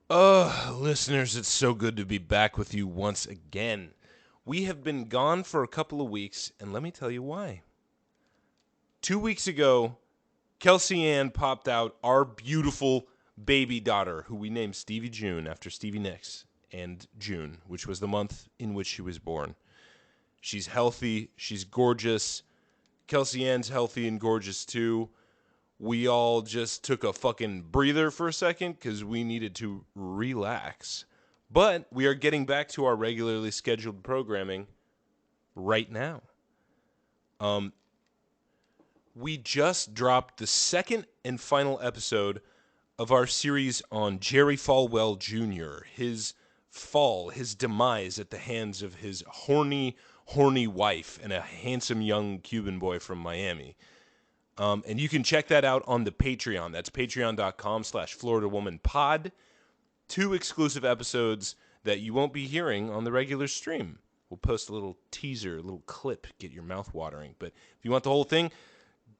Listeners, it's so good to be back with you once again. We have been gone for a couple of weeks, and let me tell you why. 2 weeks ago, Kelsey Ann popped out our beautiful baby daughter, who we named Stevie June after Stevie Nicks and June, which was the month in which she was born. She's healthy. She's gorgeous. Kelsey Ann's healthy and gorgeous, too. We all just took a fucking breather for a second because we needed to relax. But we are getting back to our regularly scheduled programming right now. We just dropped the second and final episode of our series on Jerry Falwell Jr., his fall, his demise at the hands of his horny wife and a handsome young Cuban boy from Miami. And you can check that out on the Patreon. That's patreon.com/FloridaWomanPod. 2 exclusive episodes that you won't be hearing on the regular stream. We'll post a little teaser, a little clip, get your mouth watering. But if you want the whole thing,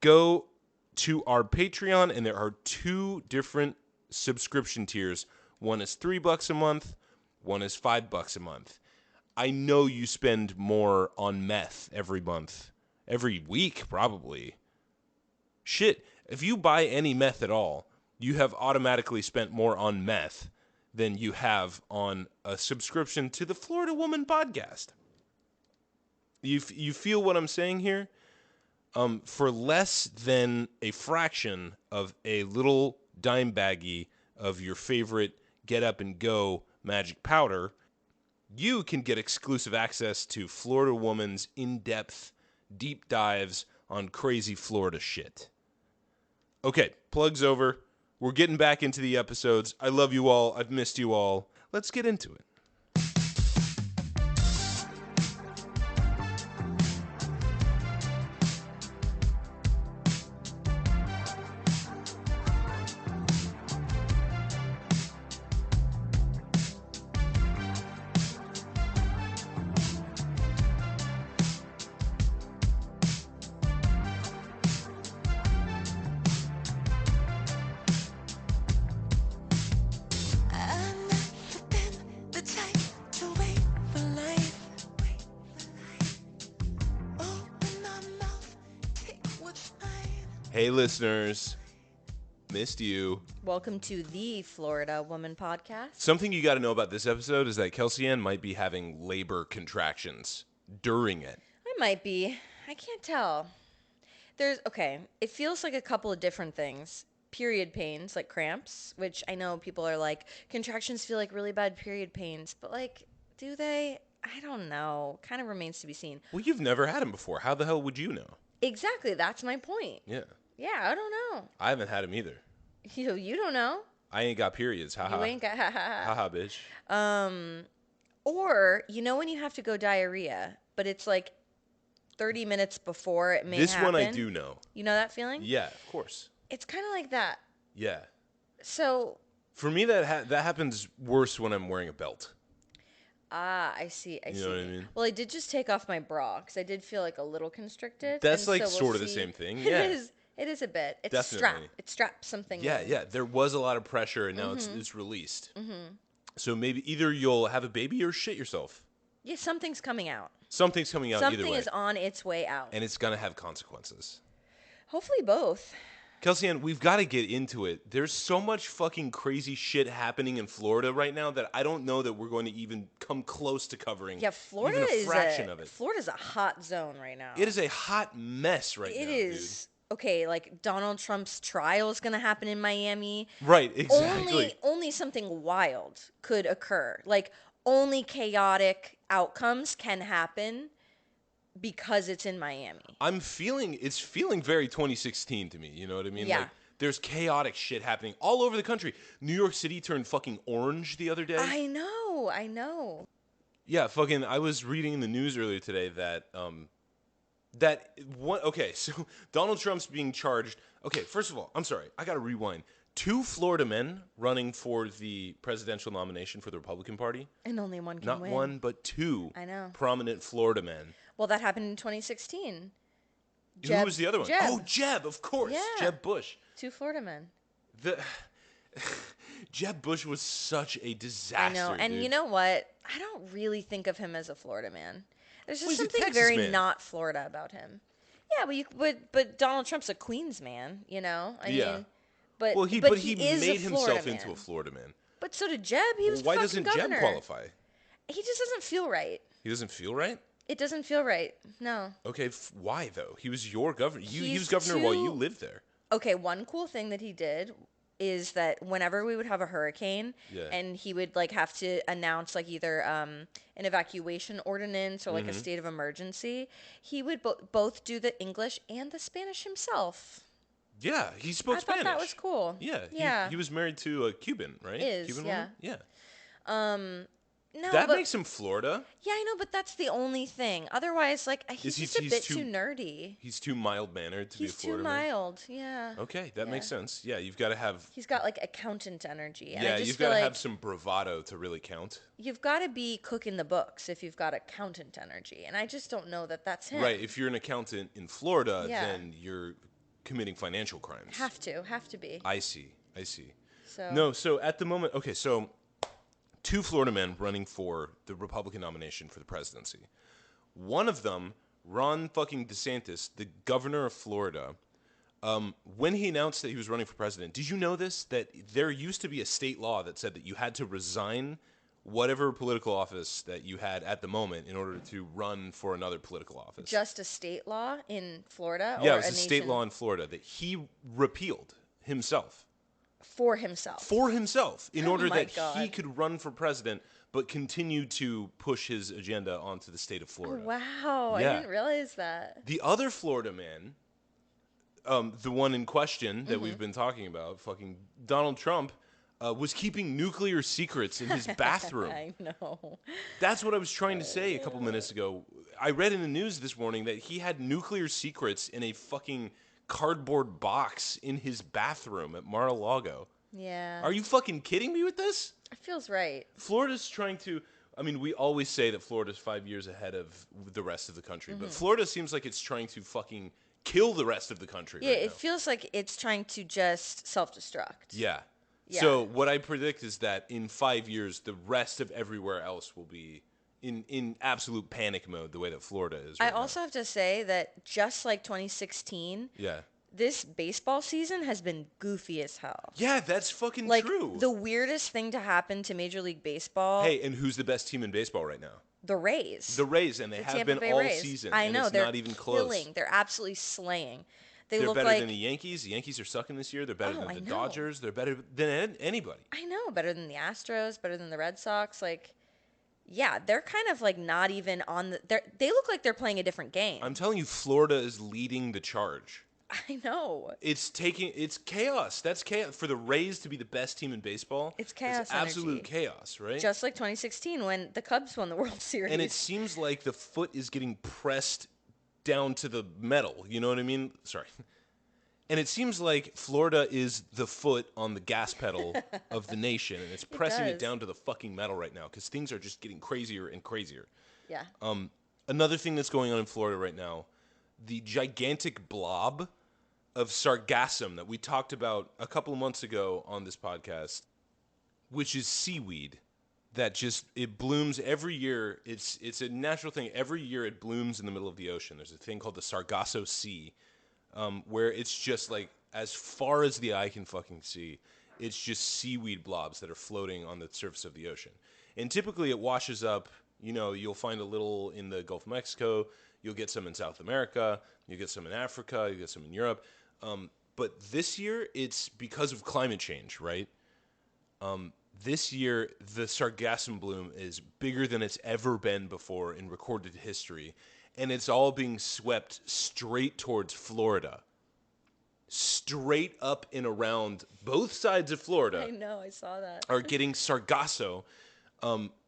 go to our Patreon, and there are 2 different subscription tiers. One is $3 a month. One is $5 a month. I know you spend more on meth every month. Every week, probably. Shit, if you buy any meth at all, you have automatically spent more on meth than you have on a subscription to the Florida Woman podcast. You feel what I'm saying here? For less than a fraction of a little dime baggie of your favorite get up and go magic powder, you can get exclusive access to Florida Woman's in-depth deep dives on crazy Florida shit. Okay, plug's over. We're getting back into the episodes. I love you all. I've missed you all. Let's get into it. Hey, listeners. Missed you. Welcome to the Florida Woman Podcast. Something you got to know about this episode is that Kelsey Ann might be having labor contractions during it. I might be. I can't tell. It feels like a couple of different things. Period pains, like cramps, which I know people are like, contractions feel like really bad period pains. But, like, do they? I don't know. Kind of remains to be seen. Well, you've never had them before. How the hell would you know? Exactly. That's my point. Yeah. Yeah, I don't know. I haven't had them either. You don't know. I ain't got periods. Ha ha. You ain't got Ha ha, bitch. Or, you know when you have to go diarrhea, but it's like 30 minutes before it may happen? This one I do know. You know that feeling? Yeah, of course. It's kind of like that. Yeah. So. For me, that happens worse when I'm wearing a belt. Ah, I see. You know what I mean? Well, I did just take off my bra because I did feel like a little constricted. That's like sort of the same thing. Yeah. It is a bit. It's Definitely. It straps something. Yeah, in. yeah. There was a lot of pressure, and now it's released. Mm-hmm. So maybe either you'll have a baby or shit yourself. Yeah, something's coming out. Something's coming out either way. Something is on its way out. And it's going to have consequences. Hopefully both. Kelsey Ann, we've got to get into it. There's so much fucking crazy shit happening in Florida right now that I don't know that we're going to even come close to covering. Yeah, Florida even a fraction of it. Florida's a hot zone right now. It is a hot mess right now, It is. Dude. Okay, like Donald Trump's trial is going to happen in Miami. Right, exactly. Only something wild could occur. Like, only chaotic outcomes can happen because it's in Miami. It's feeling very 2016 to me, you know what I mean? Yeah. Like, there's chaotic shit happening all over the country. New York City turned fucking orange the other day. I know. Yeah, fucking, I was reading in the news earlier today that, so Donald Trump's being charged. Okay, first of all, I'm sorry, I gotta rewind. 2 Florida men running for the presidential nomination for the Republican Party. And only one can Not win. Not one, but 2 I know. Prominent Florida men. Well, that happened in 2016. Who was the other one? Jeb. Oh, Jeb, of course. Yeah. Jeb Bush. 2 Florida men. Jeb Bush was such a disaster, I know. And dude. you know what? I don't really think of him as a Florida man. There's Well, just he's a something Texas very man. not Florida about him. Yeah, but Donald Trump's a Queens man, you know? I Yeah. mean, but Well, but he he is a made Florida himself man. into a Florida man. But so did Jeb. He Well, was the why fucking doesn't Jeb governor. qualify? He just doesn't feel right. He doesn't feel right? It doesn't feel right. No. Okay, why though? He was your governor. He was He's governor while you too lived there. Okay, one cool thing that he did is that whenever we would have a hurricane Yeah. and he would like have to announce like either an evacuation ordinance or like a state of emergency, he would both do the English and the Spanish himself. Yeah, he spoke I Spanish. thought that was cool. Yeah, Yeah. he was married to a Cuban, right? Is, Cuban yeah. woman? Yeah. No, That but makes him Florida. yeah, I know, but that's the only thing. Otherwise, like he's he- just a he's bit too- too nerdy. He's too mild-mannered to be a He's too Florida man. mild. Yeah. Okay, that Yeah. makes sense. Yeah, you've got to have He's got like accountant energy. And yeah, I just you've feel got to like have some bravado to really count. you've got to be cooking the books if you've got accountant energy. And I just don't know that that's him. Right, if you're an accountant in Florida, Yeah. then you're committing financial crimes. Have to be. I see. So No, so at the moment, okay, so two Florida men running for the Republican nomination for the presidency. One of them, Ron fucking DeSantis, the governor of Florida, when he announced that he was running for president, did you know this? That there used to be a state law that said that you had to resign whatever political office that you had at the moment in order to run for another political office. just a state law in Florida Yeah, or it was a state nation law in Florida that he repealed himself. for himself. For himself, in Oh order my that he God. could run for president, but continue to push his agenda onto the state of Florida. Wow, Yeah. I didn't realize that. The other Florida man, the one in question that Mm-hmm. we've been talking about, fucking Donald Trump, was keeping nuclear secrets in his bathroom. I know. That's what I was trying to say a couple minutes ago. I read in the news this morning that he had nuclear secrets in a fucking cardboard box in his bathroom at Mar-a-Lago. Yeah. Are you fucking kidding me with this? It feels right. Florida's trying to. I mean, we always say that Florida's 5 years ahead of the rest of the country, Mm-hmm. but Florida seems like it's trying to fucking kill the rest of the country. Yeah, right it now. feels like it's trying to just self-destruct. Yeah. Yeah. So what I predict is that in 5 years, the rest of everywhere else will be in absolute panic mode, the way that Florida is. I Right now. also have to say that just like 2016, Yeah. this baseball season has been goofy as hell. Yeah, that's fucking Like true. the weirdest thing to happen to Major League Baseball, Hey, and who's the best team in baseball right now? the Rays. The Rays, and they The have Tampa been Bay all Rays. season. I and know it's they're not even close. killing. They're absolutely slaying. They They're look better like than the Yankees. The Yankees are sucking this year. They're better Oh, than I the know. Dodgers. They're better than anybody. I know, better than the Astros, better than the Red Sox. Like, yeah, they're kind of like not even on the. They look like they're playing a different game. I'm telling you, Florida is leading the charge. I know. It's chaos. That's chaos. For the Rays to be the best team in baseball, It's chaos It's absolute energy. chaos, right? Just like 2016 when the Cubs won the World Series. And it seems like the foot is getting pressed down to the metal. You know what I mean? Sorry. And it seems like Florida is the foot on the gas pedal of the nation, and it's pressing it does. down to the fucking metal right now because things are just getting crazier and crazier. Yeah. Another thing that's going on in Florida right now, the gigantic blob of sargassum that we talked about a couple of months ago on this podcast, which is seaweed that just it blooms every year. It's a natural thing. Every year it blooms in the middle of the ocean. There's a thing called the Sargasso Sea, where it's just like as far as the eye can fucking see, it's just seaweed blobs that are floating on the surface of the ocean. And typically it washes up. You know, you'll find a little in the Gulf of Mexico. You'll get some in South America. You'll get some in Africa. You'll get some in Europe. But this year, it's because of climate change, right? This year, the sargassum bloom is bigger than it's ever been before in recorded history. And it's all being swept straight towards Florida. Straight up and around both sides of Florida I know. I saw that. are getting sargasso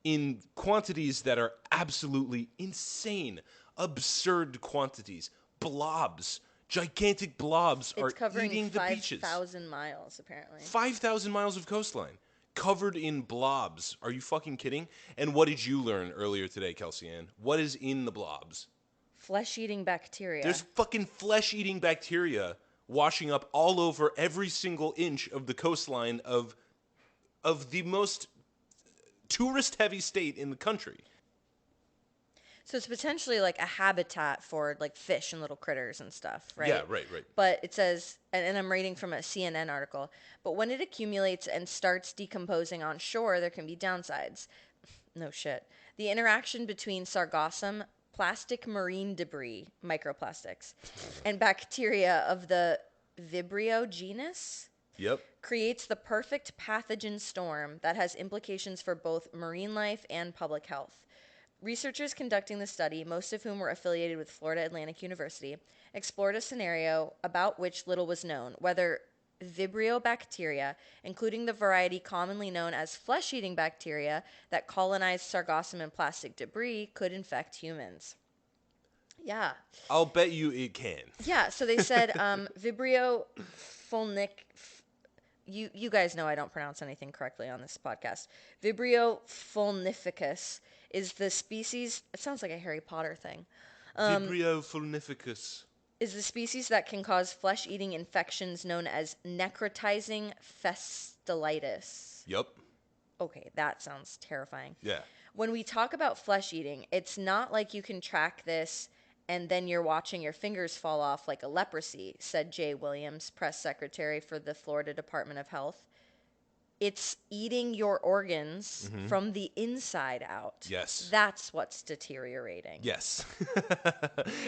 in quantities that are absolutely insane, absurd quantities. Blobs, gigantic blobs It's are covering eating the beaches. 5,000 miles, apparently. 5,000 miles of coastline covered in blobs. Are you fucking kidding? And what did you learn earlier today, Kelsey Ann? What is in the blobs? Flesh-eating bacteria. There's fucking flesh-eating bacteria washing up all over every single inch of the coastline of of the most tourist-heavy state in the country. So it's potentially like a habitat for like fish and little critters and stuff, right? Yeah, right. But it says, and I'm reading from a CNN article, but when it accumulates and starts decomposing on shore, there can be downsides. No shit. The interaction between sargassum, plastic marine debris, microplastics, and bacteria of the Vibrio genus Yep. creates the perfect pathogen storm that has implications for both marine life and public health. Researchers conducting the study, most of whom were affiliated with Florida Atlantic University, explored a scenario about which little was known, whether Vibrio bacteria, including the variety commonly known as flesh-eating bacteria that colonize sargassum and plastic debris, could infect humans. Yeah. I'll bet you it can. Yeah, so they said Vibrio fulnic. You guys know I don't pronounce anything correctly on this podcast. Vibrio fulnificus is the species. It sounds like a Harry Potter thing. Vibrio fulnificus. Is the species that can cause flesh-eating infections known as necrotizing festilitis. Yep. Okay, that sounds terrifying. Yeah. When we talk about flesh eating, it's not like you can track this and then you're watching your fingers fall off like a leprosy, said Jay Williams, press secretary for the Florida Department of Health. It's eating your organs from the inside out. Yes. That's what's deteriorating. Yes.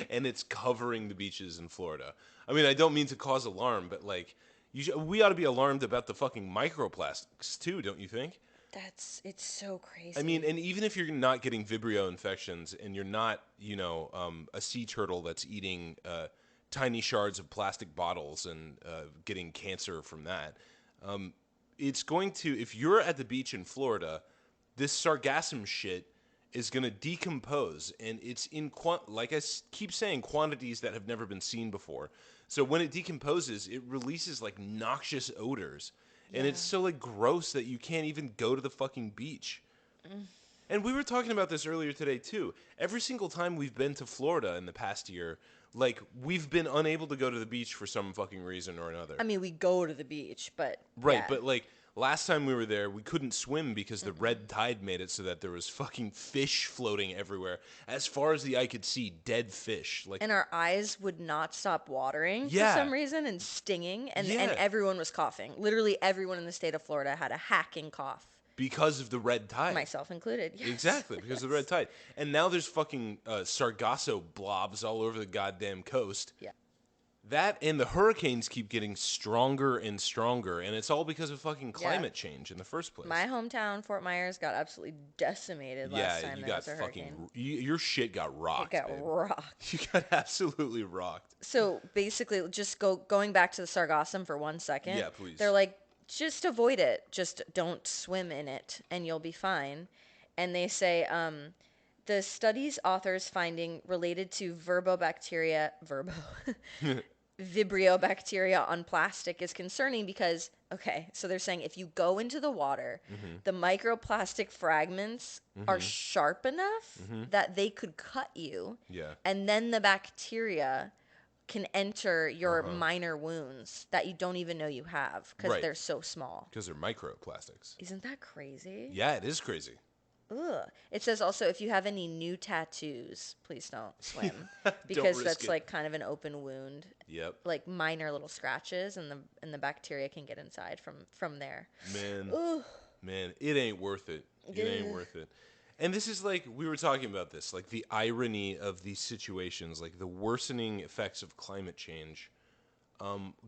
And it's covering the beaches in Florida. I mean, I don't mean to cause alarm, but like, we ought to be alarmed about the fucking microplastics too, don't you think? It's so crazy. I mean, and even if you're not getting Vibrio infections and you're not, a sea turtle that's eating tiny shards of plastic bottles and getting cancer from that, it's going to, if you're at the beach in Florida, this sargassum shit is going to decompose, and it's in, like I keep saying, quantities that have never been seen before. So when it decomposes, it releases like noxious odors. And it's so like gross that you can't even go to the fucking beach. And we were talking about this earlier today too. Every single time we've been to Florida in the past year, like we've been unable to go to the beach for some fucking reason or another. I mean, we go to the beach, but Right, yeah. but like last time we were there, we couldn't swim because the red tide made it so that there was fucking fish floating everywhere. As far as the eye could see, dead fish. Like, and our eyes would not stop watering for some reason and stinging, and everyone was coughing. Literally everyone in the state of Florida had a hacking cough. because of the red tide. Myself included. Yes. Exactly, because of the red tide. And now there's fucking sargasso blobs all over the goddamn coast. Yeah. That and the hurricanes keep getting stronger and stronger, and it's all because of fucking climate change in the first place. My hometown, Fort Myers, got absolutely decimated last time you there got was a fucking hurricane. your shit got rocked. It got babe. rocked. You got absolutely rocked. So basically, just going back to the sargassum for 1 second. Yeah, please. They're like, just avoid it. Just don't swim in it, and you'll be fine. And they say the study's authors' finding related to Vibrio bacteria on plastic is concerning because, okay, so they're saying if you go into the water, the microplastic fragments are sharp enough that they could cut you. Yeah. And then the bacteria can enter your minor wounds that you don't even know you have because they're so small. Because they're microplastics. Isn't that crazy? Yeah, it is crazy. Ugh. It says also if you have any new tattoos, please don't swim because risk that's it. like kind of an open wound. Yep. Like minor little scratches and the bacteria can get inside from there. Man, it ain't worth it. It ain't worth it. And this is like, we were talking about this, like the irony of these situations, like the worsening effects of climate change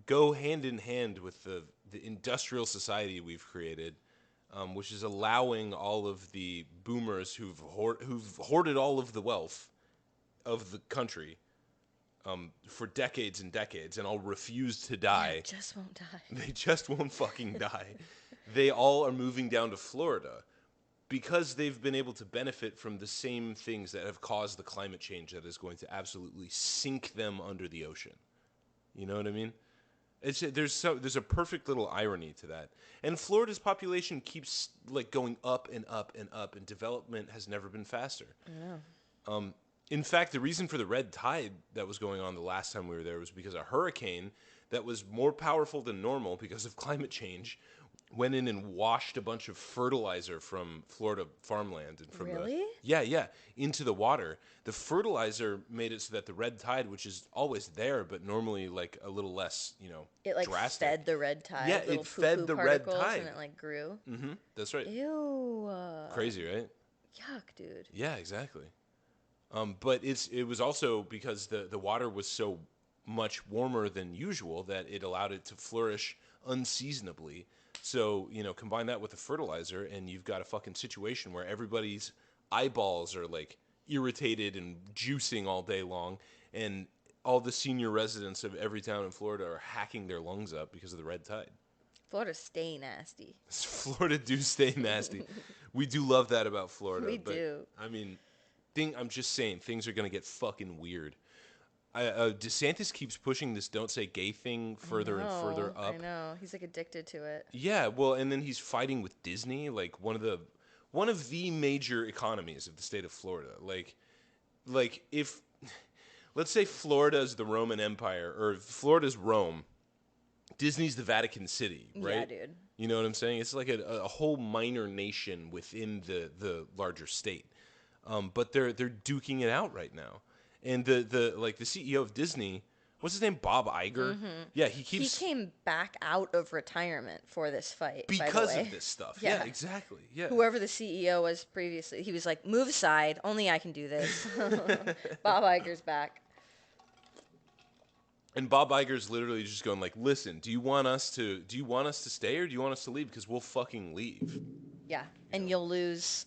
go hand in hand with the industrial society we've created, which is allowing all of the boomers who've hoarded all of the wealth of the country for decades and decades and all refuse to die. Yeah, just won't die. They just won't fucking die. They all are moving down to Florida because they've been able to benefit from the same things that have caused the climate change that is going to absolutely sink them under the ocean. You know what I mean? There's a perfect little irony to that. And Florida's population keeps like going up and up and up, and development has never been faster. Yeah. In fact, the reason for the red tide that was going on the last time we were there was because a hurricane that was more powerful than normal because of climate change went in and washed a bunch of fertilizer from Florida farmland and from the Really? yeah into the water. The fertilizer made it so that the red tide, which is always there but normally like a little less, It like drastic. fed the red Yeah, tide, little it poo fed poo the red particles, and tide. it like grew. That's right. Ew. Crazy, right? Yuck, dude. Yeah, exactly. But it was also because the water was so much warmer than usual that it allowed it to flourish unseasonably. So, combine that with the fertilizer and you've got a fucking situation where everybody's eyeballs are like irritated and juicing all day long, and all the senior residents of every town in Florida are hacking their lungs up because of the red tide. Florida stay nasty. Florida do stay nasty. We do love that about Florida. We but, do. I mean, I'm just saying things are gonna get fucking weird. DeSantis keeps pushing this "don't say gay" thing further and further up. I know. He's like addicted to it. Yeah, well, and then he's fighting with Disney, like one of the major economies of the state of Florida. Like if let's say Florida's the Roman Empire or Florida's Rome, Disney's the Vatican City, right? Yeah, dude. You know what I'm saying? It's like a whole minor nation within the larger state. But they're duking it out right now. And the CEO of Disney, what's his name? Bob Iger. Yeah, he He came back out of retirement for this fight by the because way. of this stuff. Yeah. Yeah, exactly. Yeah. Whoever the CEO was previously, he was like, "Move aside. Only I can do this." Bob Iger's back. And Bob Iger's literally just going like, "Listen, do you want us to stay or do you want us to leave? Because we'll fucking leave." Yeah, and you'll lose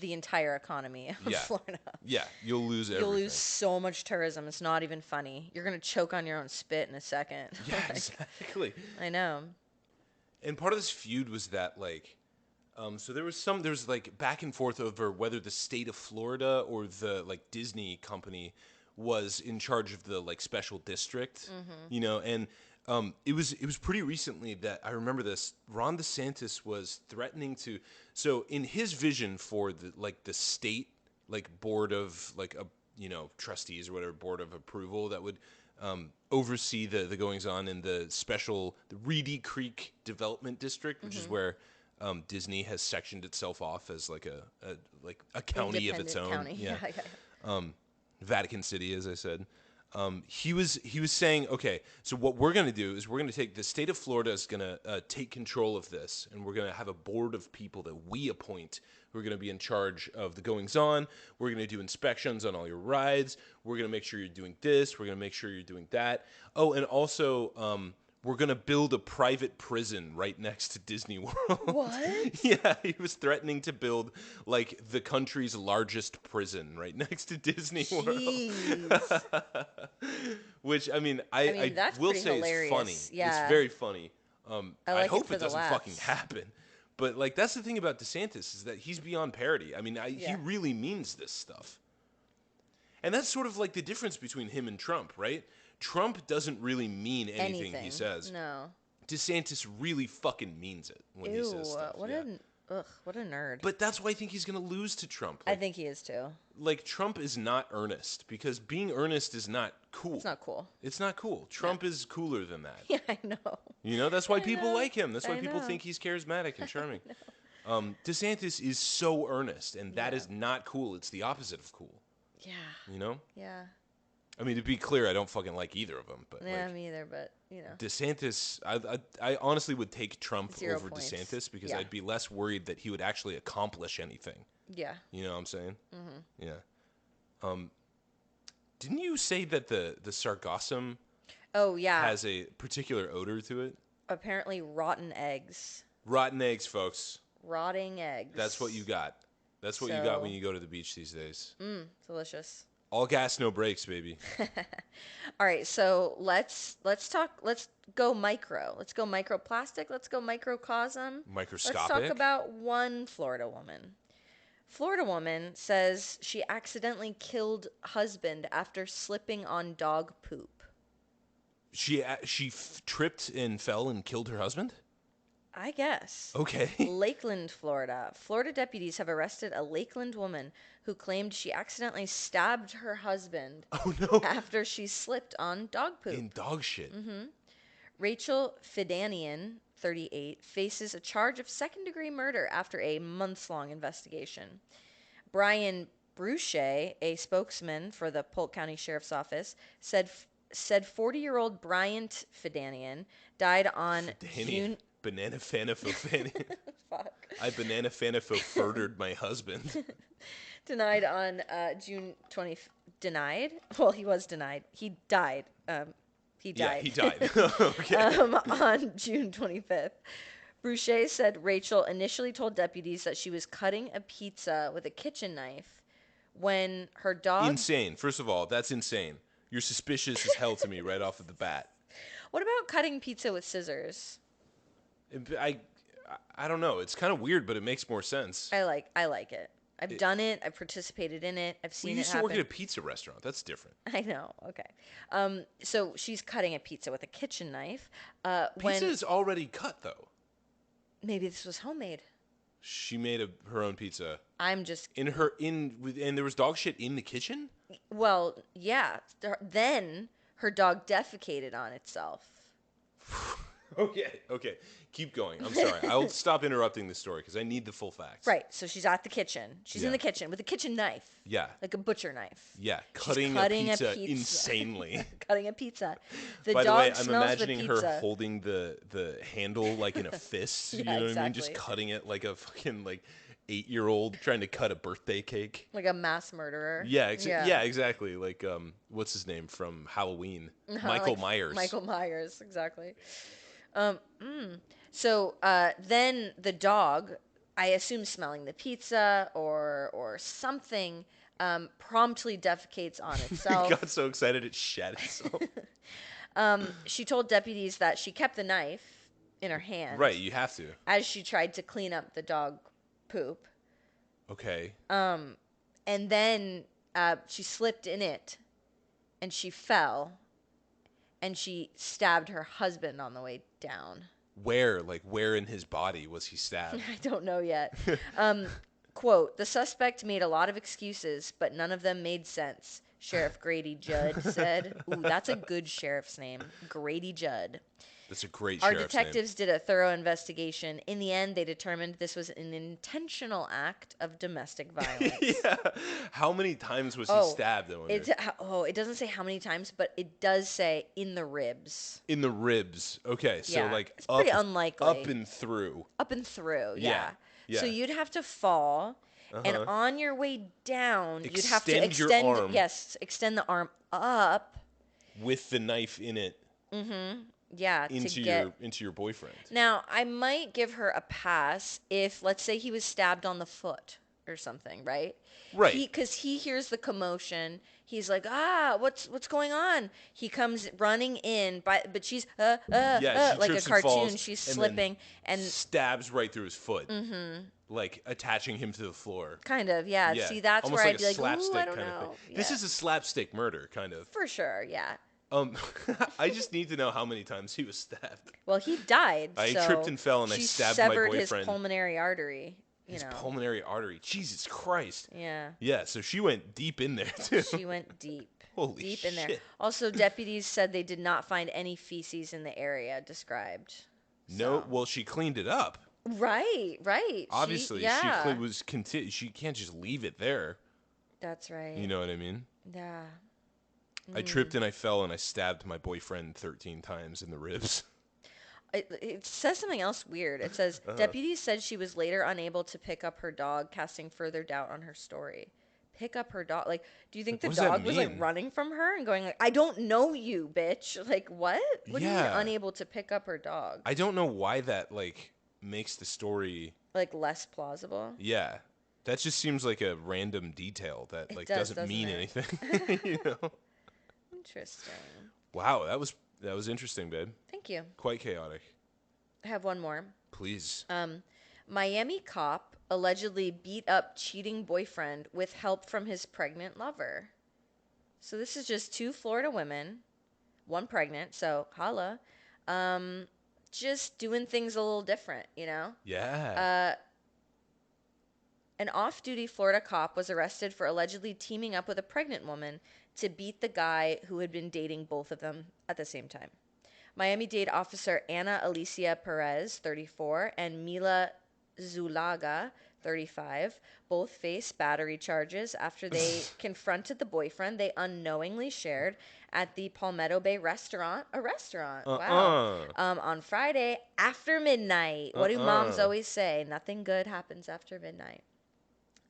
the entire economy of Yeah. Florida. Yeah, you'll lose everything. You'll lose so much tourism. It's not even funny. You're gonna choke on your own spit in a second. Yeah, exactly. I know. And part of this feud was that so there was like back and forth over whether the state of Florida or the like Disney company was in charge of the like special district, and it was pretty recently that I remember this. Ron DeSantis was threatening to, so in his vision for the state like board of like a trustees or whatever, board of approval that would oversee the goings on in the Reedy Creek Development District, which is where Disney has sectioned itself off as like a county of its own. County. Yeah. Yeah. Vatican City, as I said. He was saying, okay, so what we're going to do is we're going to take the state of Florida is going to take control of this, and we're going to have a board of people that we appoint who are going to be in charge of the goings on. We're going to do inspections on all your rides. We're going to make sure you're doing this. We're going to make sure you're doing that. Oh, and also we're going to build a private prison right next to Disney World. What? Yeah, he was threatening to build like the country's largest prison right next to Disney World. Which I that's will pretty say hilarious. is funny. Yeah. It's very funny. I I like hope for it the doesn't laughs. fucking happen. But like that's the thing about DeSantis is that he's beyond parody. I mean, he Yeah. really means this stuff. And that's sort of like the difference between him and Trump, right? Trump doesn't really mean anything he says. No. DeSantis really fucking means it when he says stuff. What yeah. what a nerd. But that's why I think he's going to lose to Trump. I think he is too. Like Trump is not earnest because being earnest is not cool. It's not cool. It's not cool. Trump is cooler than that. Yeah, I know. That's why people like him. That's why I people know. think he's charismatic and charming. DeSantis is so earnest, and that is not cool. It's the opposite of cool. Yeah. Yeah. I mean, to be clear, I don't fucking like either of them. But Yeah, like, me either, but DeSantis, I honestly would take Trump 0 over points. DeSantis because Yeah. I'd be less worried that he would actually accomplish anything. Yeah. You know what I'm saying? Mm-hmm. Yeah. Didn't you say that the sargassum Oh, yeah. has a particular odor to it? Apparently rotten eggs. Rotten eggs, folks. Rotting eggs. That's what you got. That's what you got when you go to the beach these days. Delicious. All gas, no brakes, baby. All right, so let's go micro. Let's go microplastic. Let's go microcosm. Microscopic. Let's talk about one Florida woman. Florida woman says she accidentally killed husband after slipping on dog poop. She tripped and fell and killed her husband? I guess. Okay. Lakeland, Florida. Florida deputies have arrested a Lakeland woman who claimed she accidentally stabbed her husband Oh no. after she slipped on dog poop. In dog shit. Rachel Fidanian, 38, faces a charge of second-degree murder after a months-long investigation. Brian Bruchet, a spokesman for the Polk County Sheriff's Office, said 40-year-old Bryant Fidanian died on June. Banana fanafofanian. Fuck. I banana fanafo my husband. Denied on June 20. Denied? Well, he was denied. He died. He died. Yeah, he died. Okay. On June 25th. Bruchet said Rachel initially told deputies that she was cutting a pizza with a kitchen knife when her dog. Insane. First of all, that's insane. You're suspicious as hell to me right off of the bat. What about cutting pizza with scissors? I don't know. It's kind of weird, but it makes more sense. I like it. I've done it. I've participated in it. I've seen it happen. You used to work at a pizza restaurant. That's different. I know. Okay. So she's cutting a pizza with a kitchen knife. Pizza is already cut, though. Maybe this was homemade. She made her own pizza. I'm just and there was dog shit in the kitchen. Well, yeah. Then her dog defecated on itself. Okay. Keep going. I'm sorry. I'll stop interrupting the story because I need the full facts. Right. So she's at the kitchen. She's in the kitchen with a kitchen knife. Yeah. Like a butcher knife. Yeah. Cutting a pizza insanely. Cutting a pizza. By the way, I'm imagining her holding the handle like in a fist. You know what I mean? Just cutting it like a fucking 8-year-old trying to cut a birthday cake. Like a mass murderer. Yeah, exactly. Like what's his name from Halloween? Michael Myers. Michael Myers, exactly. So then the dog, I assume smelling the pizza or something, promptly defecates on itself. It got so excited it shat itself. She told deputies that she kept the knife in her hand. Right, you have to. As she tried to clean up the dog poop. Okay. And then she slipped in it, and she fell, and she stabbed her husband on the way down. Where in his body was he stabbed? I don't know yet. Quote, the suspect made a lot of excuses, but none of them made sense, Sheriff Grady Judd said. Ooh, that's a good sheriff's name. Grady Judd. That's a great Our sheriff's detectives did a thorough investigation. In the end, they determined this was an intentional act of domestic violence. Yeah. How many times was he stabbed? It doesn't say how many times, but it does say in the ribs. In the ribs. Okay, so it's pretty unlikely. Up and through. Up and through, yeah. So Yeah. you'd have to fall, and on your way down, you'd have to extend your arm. Yes, extend the arm up. With the knife in it. Mm-hmm. Yeah, into your boyfriend. Now, I might give her a pass if, let's say, he was stabbed on the foot or something, right? Right. Because he hears the commotion. He's like, what's going on? He comes running in, but she's she like a trips and cartoon. falls She's and slipping and stabs right through his foot. Mm-hmm. Like attaching him to the floor. Kind of, yeah. See, that's almost where like I'd be like, ooh, I don't kind know. Of thing. Yeah. This is a slapstick murder, kind of. For sure, yeah. I just need to know how many times he was stabbed. Well, he died. I tripped and fell, and I stabbed my boyfriend. She severed his pulmonary artery. His pulmonary artery. Jesus Christ. Yeah. Yeah. So she went deep in there too. She went deep. Holy deep shit. in there. Also, deputies said they did not find any feces in the area described. No. Well, she cleaned it up. Right. Obviously, she can't just leave it there. That's right. You know what I mean? Yeah. I tripped and I fell and I stabbed my boyfriend 13 times in the ribs. It says something else weird. It says, deputies said she was later unable to pick up her dog, casting further doubt on her story. Pick up her dog? Like, do you think the dog was, running from her and going, I don't know you, bitch? Like, what? What do you mean unable to pick up her dog? I don't know why that, makes the story... less plausible? Yeah. That just seems like a random detail that, doesn't mean anything. You know? Interesting. Wow, that was interesting, babe. Thank you. Quite chaotic. I have one more. Please. Miami cop allegedly beat up cheating boyfriend with help from his pregnant lover. So this is just 2 Florida women, 1 pregnant, so holla. Just doing things a little different, you know? Yeah. An off-duty Florida cop was arrested for allegedly teaming up with a pregnant woman to beat the guy who had been dating both of them at the same time. Miami-Dade officer Ana Alicia Perez, 34, and Mila Zulaga, 35, both face battery charges after they confronted the boyfriend they unknowingly shared at the Palmetto Bay restaurant, a restaurant, wow, Uh-uh. on Friday after midnight. What do moms Uh-uh. always say? Nothing good happens after midnight.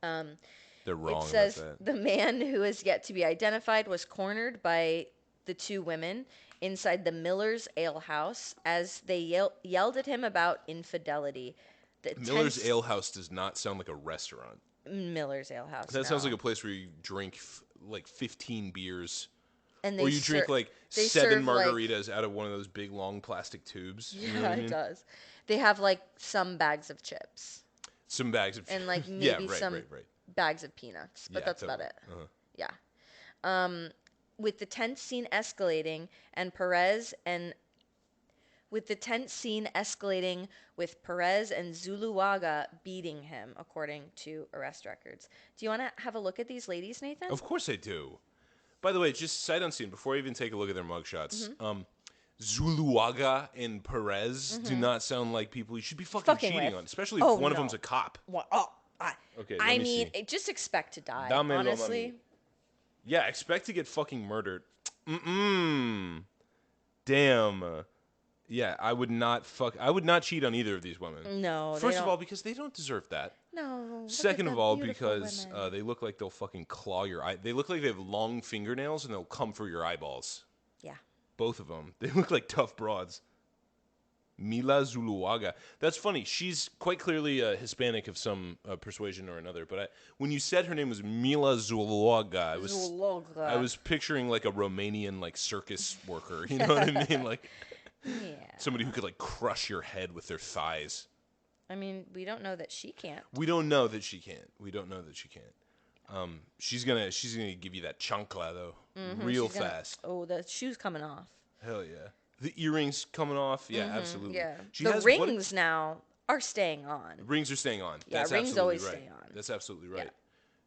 Um, They're it wrong about says that. the man who is yet to be identified was cornered by the two women inside the Miller's Ale House as they yelled at him about infidelity. The Miller's tense Ale House does not sound like a restaurant. Miller's Ale House. That sounds like No, a place where you drink like 15 beers, and or you drink like they 7 serve like margaritas out of one of those big long plastic tubes. You know yeah, what I it mean? does. They have like some bags of chips Some bags of and like yeah, maybe some right. bags of peanuts, but Yeah, that's about totally. it. Uh-huh. Yeah. With the tense scene escalating and Perez and with the tense scene escalating with Perez and Zuluaga beating him, according to arrest records. Do you want to have a look at these ladies, Nathan? Of course I do. By the way, just sight unseen, before I even take a look at their mugshots, Zuluaga and Perez do not sound like people you should be fucking cheating with. on, especially Oh, if one of no. them's a cop. What? Oh, Okay, I let me mean, see. just expect to die. Dámelo, Honestly, mami. Yeah, expect to get fucking murdered. Damn. Yeah, I would not cheat on either of these women. no, they First of don't. all, because they don't deserve that. No. Look at Second the of all, beautiful because women. they look like they'll fucking claw your eye. They look like they have long fingernails and they'll come for your eyeballs. Yeah. Both of them. They look like tough broads. Mila Zuluaga. That's funny. She's quite clearly a Hispanic of some persuasion or another. But when you said her name was Mila Zuluaga, I was picturing like a Romanian like circus worker. You know what I mean? Like Yeah. somebody who could like crush your head with their thighs. I mean, we don't know that she can't. We don't know that she can't. She's gonna give you that chancla though, real fast. Oh, the shoe's coming off. Hell yeah. The earrings coming off. Yeah, absolutely. Yeah. She The has rings now are staying on. rings are staying on. Yeah, That's rings absolutely always right. stay on. That's absolutely right. Yeah.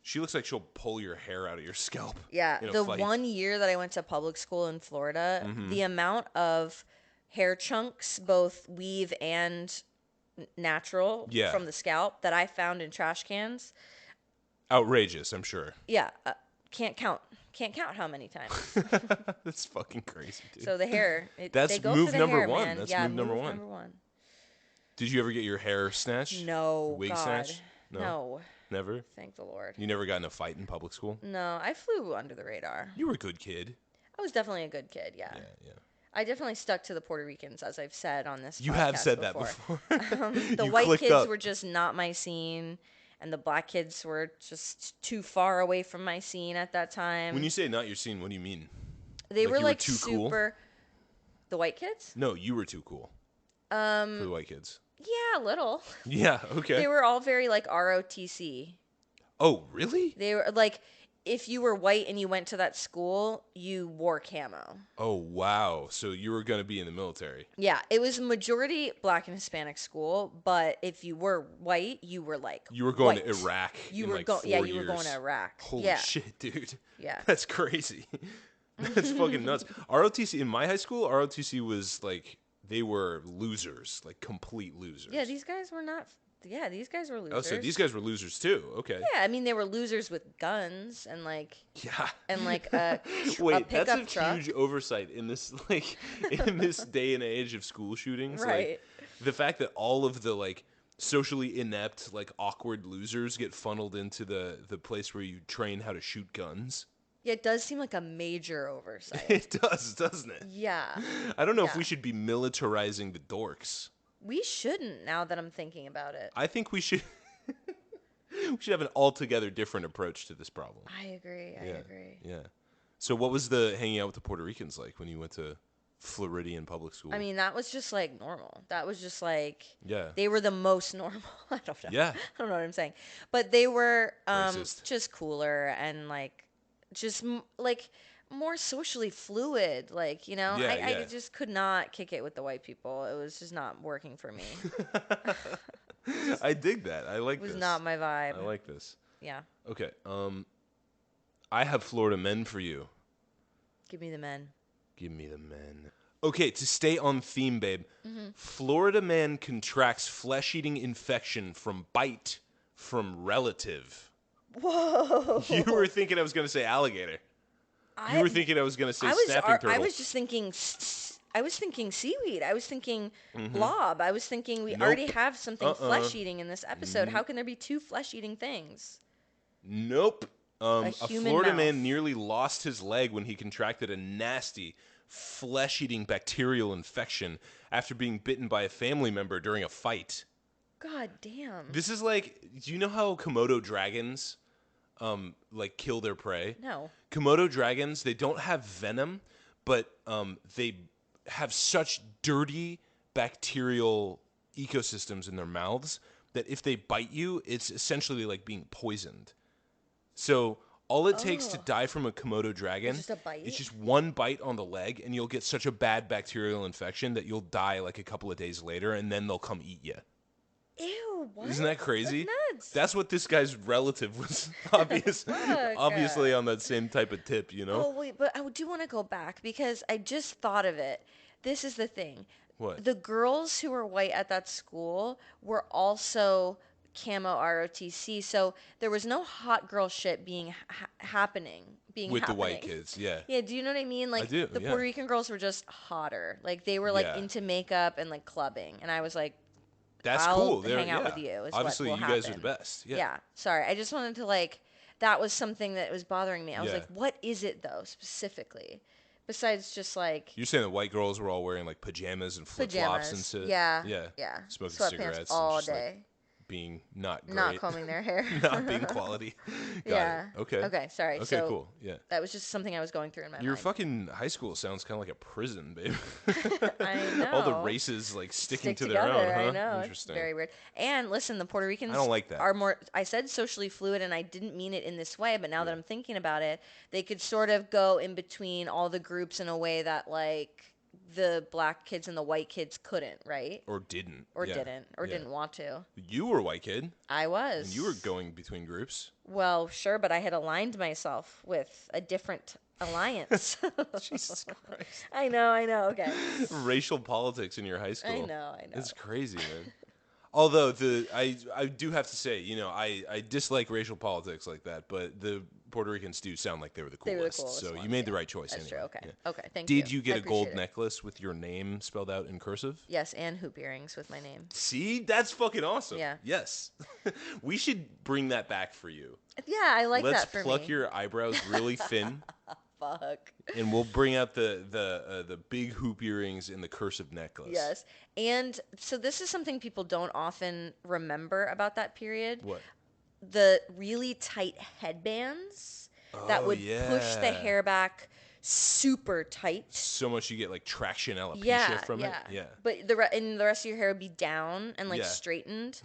She looks like she'll pull your hair out of your scalp. Yeah, in a the fight. 1 year that I went to public school in Florida, the amount of hair chunks, both weave and natural Yeah. from the scalp that I found in trash cans, Outrageous, I'm sure. yeah, can't count. Can't count how many times. That's fucking crazy, dude. So the hair, That's they go move for the number hair, one. man. That's yeah, move number one. Number one. Did you ever get your hair snatched? No, Wig God. snatched? No. Never? Thank the Lord. You never got in a fight in public school? No, I flew under the radar. You were a good kid. I was definitely a good kid, yeah. Yeah. I definitely stuck to the Puerto Ricans, as I've said on this You podcast have said before. that before. The You white clicked kids up. were just not my scene, and the black kids were just too far away from my scene at that time. When you say not your scene, what do you mean? They like were you were like too cool? super. The white kids? No, you were too cool for the white kids. Yeah, a little. Yeah, okay. They were all very like ROTC. Oh, really? They were like, if you were white and you went to that school, you wore camo. Oh, wow. So you were going to be in the military. Yeah, it was a majority black and Hispanic school, but if you were white, you were like You were going white. to Iraq You in were like going, 4 yeah, years. you were going to Iraq. Holy yeah. shit, dude. Yeah. That's crazy. That's fucking nuts. ROTC, in my high school, ROTC was like, they were losers, like complete losers. Yeah, these guys were not. Yeah, these guys were losers. Oh, so these guys were losers too. Okay. Yeah, I mean they were losers with guns and like Yeah. a Wait, pickup that's a truck. huge oversight in this in this day and age of school shootings. Right. Like, the fact that all of the like socially inept, like awkward losers get funneled into the place where you train how to shoot guns. Yeah, it does seem like a major oversight. It does, doesn't it? Yeah, I don't know if Yeah. we should be militarizing the dorks. we shouldn't. Now that I'm thinking about it, I think we should we should have an altogether different approach to this problem. I agree. I agree. Yeah. So what was the hanging out with the Puerto Ricans like when you went to Floridian public school? I mean, that was just like normal. That was just like Yeah. they were the most normal. I don't know. Yeah. I don't know what I'm saying, but they were Racist. just cooler and like just like more socially fluid. Like, you know, Yeah, I yeah. just could not kick it with the white people. It was just not working for me. I dig that. I like It was this. not my vibe. I like this. Yeah. Okay. I have Florida men for you. Give me the men. Give me the men. Okay, to stay on theme, babe. Mm-hmm. Florida man contracts flesh-eating infection from bite from relative. You were Whoa. thinking I was going to say alligator. You I were thinking I was going to say I was snapping I turtle. was just thinking I was thinking seaweed. I was thinking Mm-hmm. blob. I was thinking we already Nope. have something Uh-uh. flesh eating in this episode. How can there be two flesh eating things? Nope. A A human Florida man mouth. nearly lost his leg when he contracted a nasty, flesh-eating bacterial infection after being bitten by a family member during a fight. God damn. This is like, do you know how Komodo dragons, like kill their prey? No. Komodo dragons, they don't have venom, but they have such dirty bacterial ecosystems in their mouths that if they bite you, it's essentially like being poisoned. So all it takes to Oh. die from a Komodo It's dragon just a bite? is just one bite on the leg, and you'll get such a bad bacterial infection that you'll die like a couple of days later, and then they'll come eat you. Ew, what? Isn't that crazy? That's nuts. That's what this guy's relative was Fuck. obviously on that same type of tip, you know? Oh, wait, but I do want to go back because I just thought of it. This is the thing. What? The girls who were white at that school were also camo ROTC, so there was no hot girl shit being With the white kids, yeah. Yeah, do you know what I mean? Like do, the yeah. Puerto Rican girls were just hotter. Like they were like Yeah. into makeup and like clubbing, and I was like, That's I'll cool. hang out with you. Is Obviously, what you will guys are happen. the best. Yeah. Yeah. Sorry, I just wanted to like. That was something that was bothering me. I was Yeah. like, what is it though specifically? Besides just like You're saying the white girls were all wearing like pajamas and flip flops and pajamas. shit? Yeah. Yeah. Yeah. Smoking Sweatpants cigarettes all and just day. like being not great. Not combing their hair. Not being quality. Got Yeah. it. Okay. Okay, sorry. Okay, So cool. Yeah. that was just something I was going through in my Your mind. fucking high school sounds kind of like a prison, babe. I know. All the races like sticking Stick to together. their own, huh? I know. Interesting. It's very weird. And listen, the Puerto Ricans I don't like that. are more. I said socially fluid, and I didn't mean it in this way. But now that I'm thinking about it, they could sort of go in between all the groups in a way that like the black kids and the white kids couldn't, right? Or didn't. Or Yeah. didn't, or Yeah. didn't want to. You were a white kid, I was. and you were going between groups. Well, sure, but I had aligned myself with a different alliance. Jesus Christ. I know. Okay. Racial politics in your high school. I know. It's crazy, man. Although I do have to say, you know, I dislike racial politics like that, but the Puerto Ricans do sound like they were the They coolest. were the coolest so you ones, made the yeah. right choice That's anyway. true. Okay. Yeah. Okay. Thank you. Did you get I a gold appreciate it. necklace with your name spelled out in cursive? Yes, and hoop earrings with my name. See, that's fucking awesome. Yeah. Yes. We should bring that back for you. Yeah, I like Let's that for pluck me. your eyebrows really thin, Fuck. and we'll bring out the big hoop earrings and the cursive necklace. Yes. And so this is something people don't often remember about that period. What? The really tight headbands that Oh, would push the yeah. hair back super tight. So much you get like traction alopecia Yeah, from yeah. it. Yeah. But and the rest of your hair would be down and like Yeah. straightened.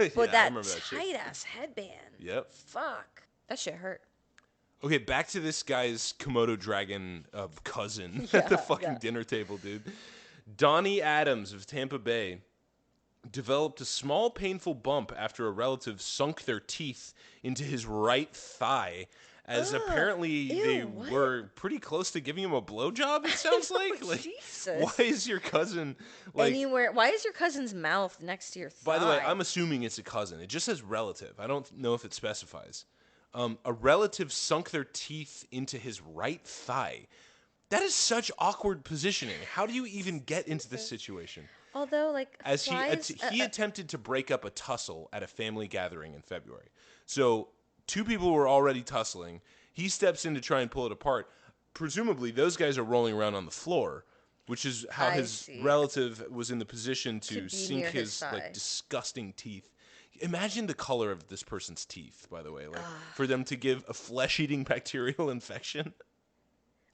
Yeah, But I that remember that shit. tight ass headband. Yep. Fuck. That shit hurt. Okay, back to this guy's Komodo dragon cousin Yeah, at the fucking yeah. dinner table, dude. Donnie Adams of Tampa Bay developed a small painful bump after a relative sunk their teeth into his right thigh, as apparently ew, they what? were pretty close to giving him a blowjob, it sounds like. Like, Jesus. why is your cousin like... Anywhere. Why is your cousin's mouth next to your thigh? By the way, I'm assuming it's a cousin. It just says relative. I don't know if it specifies. A relative sunk their teeth into his right thigh. That is such awkward positioning. How do you even get into this situation? Although, like, As flies, he attempted to break up a tussle at a family gathering in February. So two people were already tussling. He steps in to try and pull it apart. Presumably, those guys are rolling around on the floor, which is how I his see. relative was in the position To to be sink near his his thigh. like disgusting teeth. Imagine the color of this person's teeth, by the way, like for them to give a flesh-eating bacterial infection.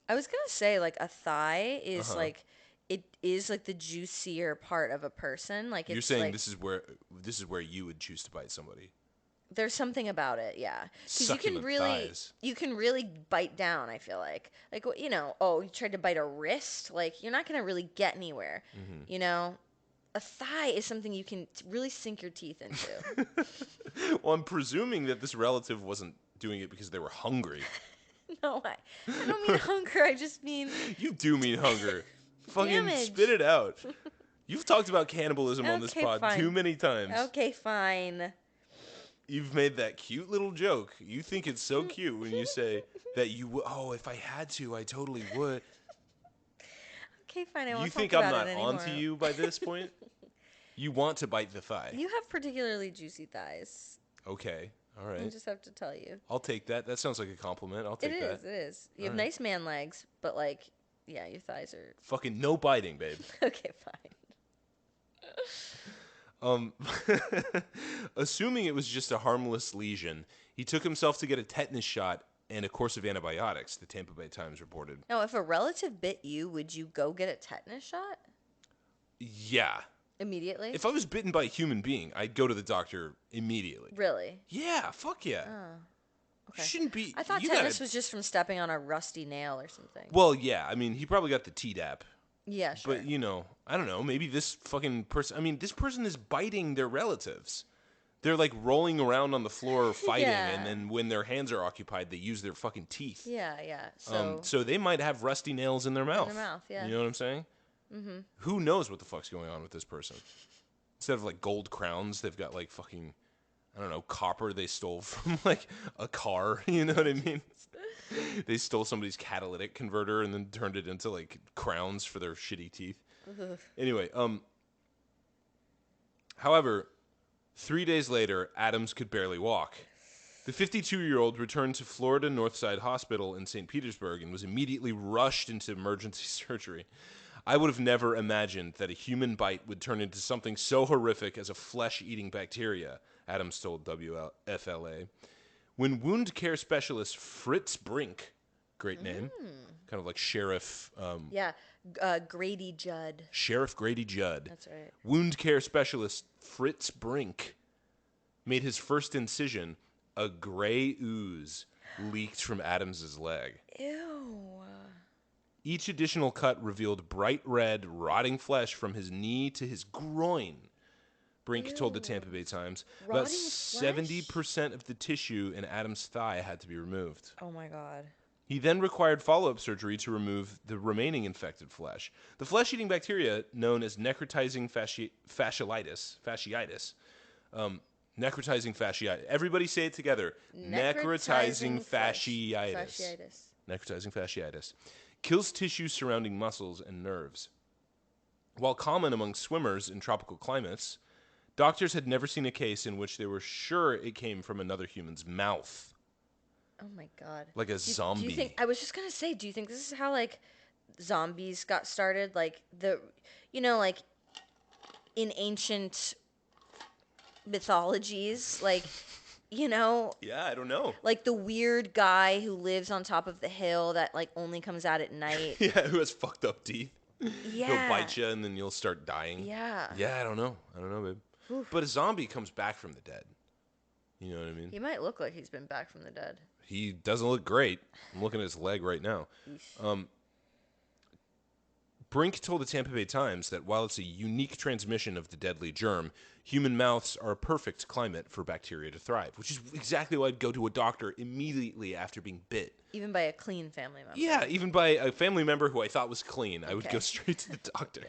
I was gonna say, like, a thigh is like, it is like the juicier part of a person. Like, it's You're saying like, this is where you would choose to bite somebody. there's something about it, yeah. Because Succulent thighs. you can really bite down. I feel like, you know, oh, you tried to bite a wrist, like you're not gonna really get anywhere. Mm-hmm. You know, a thigh is something you can really sink your teeth into. Well, I'm presuming that this relative wasn't doing it because they were hungry. No, I don't mean hunger. I just mean You do mean hunger. Fucking spit Damage. it out. You've talked about cannibalism on this Okay, pod fine. too many times. Okay, fine. You've made that cute little joke. You think it's so cute when you say that you would. Oh, if I had to, I totally would. Okay, fine. I You won't talk think I'm about not it onto anymore. you by this point? You want to bite the thigh. You have particularly juicy thighs. Okay. All I right. just have to tell you. I'll take that. That sounds like a compliment. I'll It take that. is. It is. You have Alright. nice man legs, but like, yeah, your thighs are. Fucking no biting, babe. Okay, fine. Assuming it was just a harmless lesion, he took himself to get a tetanus shot and a course of antibiotics, the Tampa Bay Times reported. Now, if a relative bit you, would you go get a tetanus shot Yeah. immediately? If I was bitten by a human being, I'd go to the doctor immediately. Really? Yeah, fuck yeah. Oh, okay. Shouldn't be. I thought you tetanus gotta- was just from stepping on a rusty nail or something. Well, yeah. I mean, he probably got the Tdap. Yeah, sure. But, you know, I don't know. Maybe this fucking person. I mean, this person is biting their relatives. They're like rolling around on the floor fighting, Yeah. and then when their hands are occupied, they use their fucking teeth. Yeah. So they might have rusty nails in their mouth. In their mouth, yeah. You know what I'm saying? Mm-hmm. Who knows what the fuck's going on with this person? Instead of like gold crowns, they've got like fucking, I don't know, copper they stole from like a car. You know what I mean? They stole somebody's catalytic converter and then turned it into like crowns for their shitty teeth. Ugh. Anyway, however, 3 days later, Adams could barely walk. The 52-year-old returned to Florida Northside Hospital in St. Petersburg and was immediately rushed into emergency surgery. I would have never imagined that a human bite would turn into something so horrific as a flesh-eating bacteria, Adams told WFLA. When wound care specialist Fritz Brink, great name, kind of like Sheriff Yeah, Grady Judd. Sheriff Grady Judd. That's right. Wound care specialist Fritz Brink made his first incision. A gray ooze leaked from Adams's leg. Ew. Each additional cut revealed bright red, rotting flesh from his knee to his groin. Brink told the Tampa Bay Times about Rotting 70% of the tissue in Adam's thigh had to be removed. Oh my God. He then required follow-up surgery to remove the remaining infected flesh. The flesh-eating bacteria, known as necrotizing fasciitis, necrotizing fasciitis. Everybody say it together. Necrotizing fasciitis. Necrotizing fasciitis. Kills tissue surrounding muscles and nerves. While common among swimmers in tropical climates, doctors had never seen a case in which they were sure it came from another human's mouth. Oh my God. Like a zombie. Do you think, I was just gonna say, do you think this is how like zombies got started? Like like in ancient mythologies, like, Yeah, I don't know. like the weird guy who lives on top of the hill that like only comes out at night. Yeah, who has fucked up teeth. Yeah. He'll bite you and then you'll start dying. Yeah. Yeah, I don't know, babe. Oof. But a zombie comes back from the dead. You know what I mean? He might look like he's been back from the dead. He doesn't look great. I'm looking at his leg right now. Brink told the Tampa Bay Times that while it's a unique transmission of the deadly germ, human mouths are a perfect climate for bacteria to thrive, which is exactly why I'd go to a doctor immediately after being bit. Even by a clean family member. Yeah, even by a family member who I thought was clean, I would Okay. go straight to the doctor.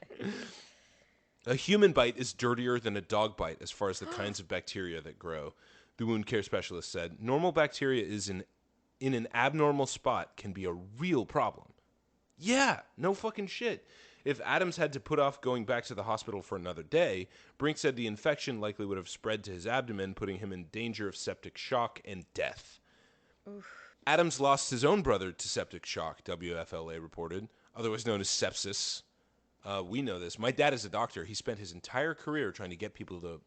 A human bite is dirtier than a dog bite as far as the kinds of bacteria that grow, the wound care specialist said. Normal bacteria is in an abnormal spot can be a real problem. Yeah, no fucking shit. If Adams had to put off going back to the hospital for another day, Brink said the infection likely would have spread to his abdomen, putting him in danger of septic shock and death. Oof. Adams lost his own brother to septic shock, WFLA reported, otherwise known as sepsis. We know this. My dad is a doctor. He spent his entire career trying to get people to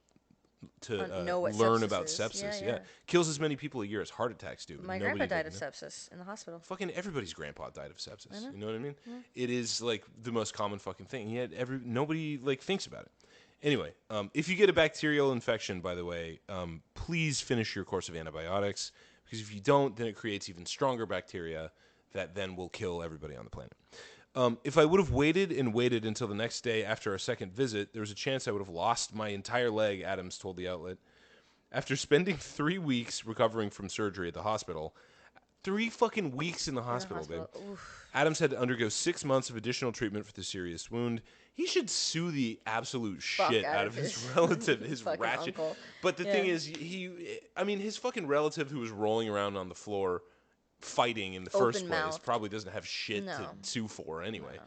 know what learn sepsis about is. sepsis. Yeah. Kills as many people a year as heart attacks do. My grandpa died of sepsis in the hospital. Fucking everybody's grandpa died of sepsis. I know. You know what I mean? Yeah. It is like the most common fucking thing. Yet nobody like thinks about it. Anyway, if you get a bacterial infection, by the way, please finish your course of antibiotics, because if you don't, then it creates even stronger bacteria that then will kill everybody on the planet. If I would have waited until the next day after our second visit, there was a chance I would have lost my entire leg, Adams told the outlet. After spending 3 weeks recovering from surgery at the hospital, 3 fucking weeks in the hospital, babe. Oof. Adams had to undergo 6 months of additional treatment for the serious wound. He should sue the absolute Fuck shit out of his relative, his fucking ratchet. uncle. But the Yeah. thing is, his fucking relative who was rolling around on the floor fighting in the first place Open-mouthed. probably doesn't have shit to No. sue for anyway. No.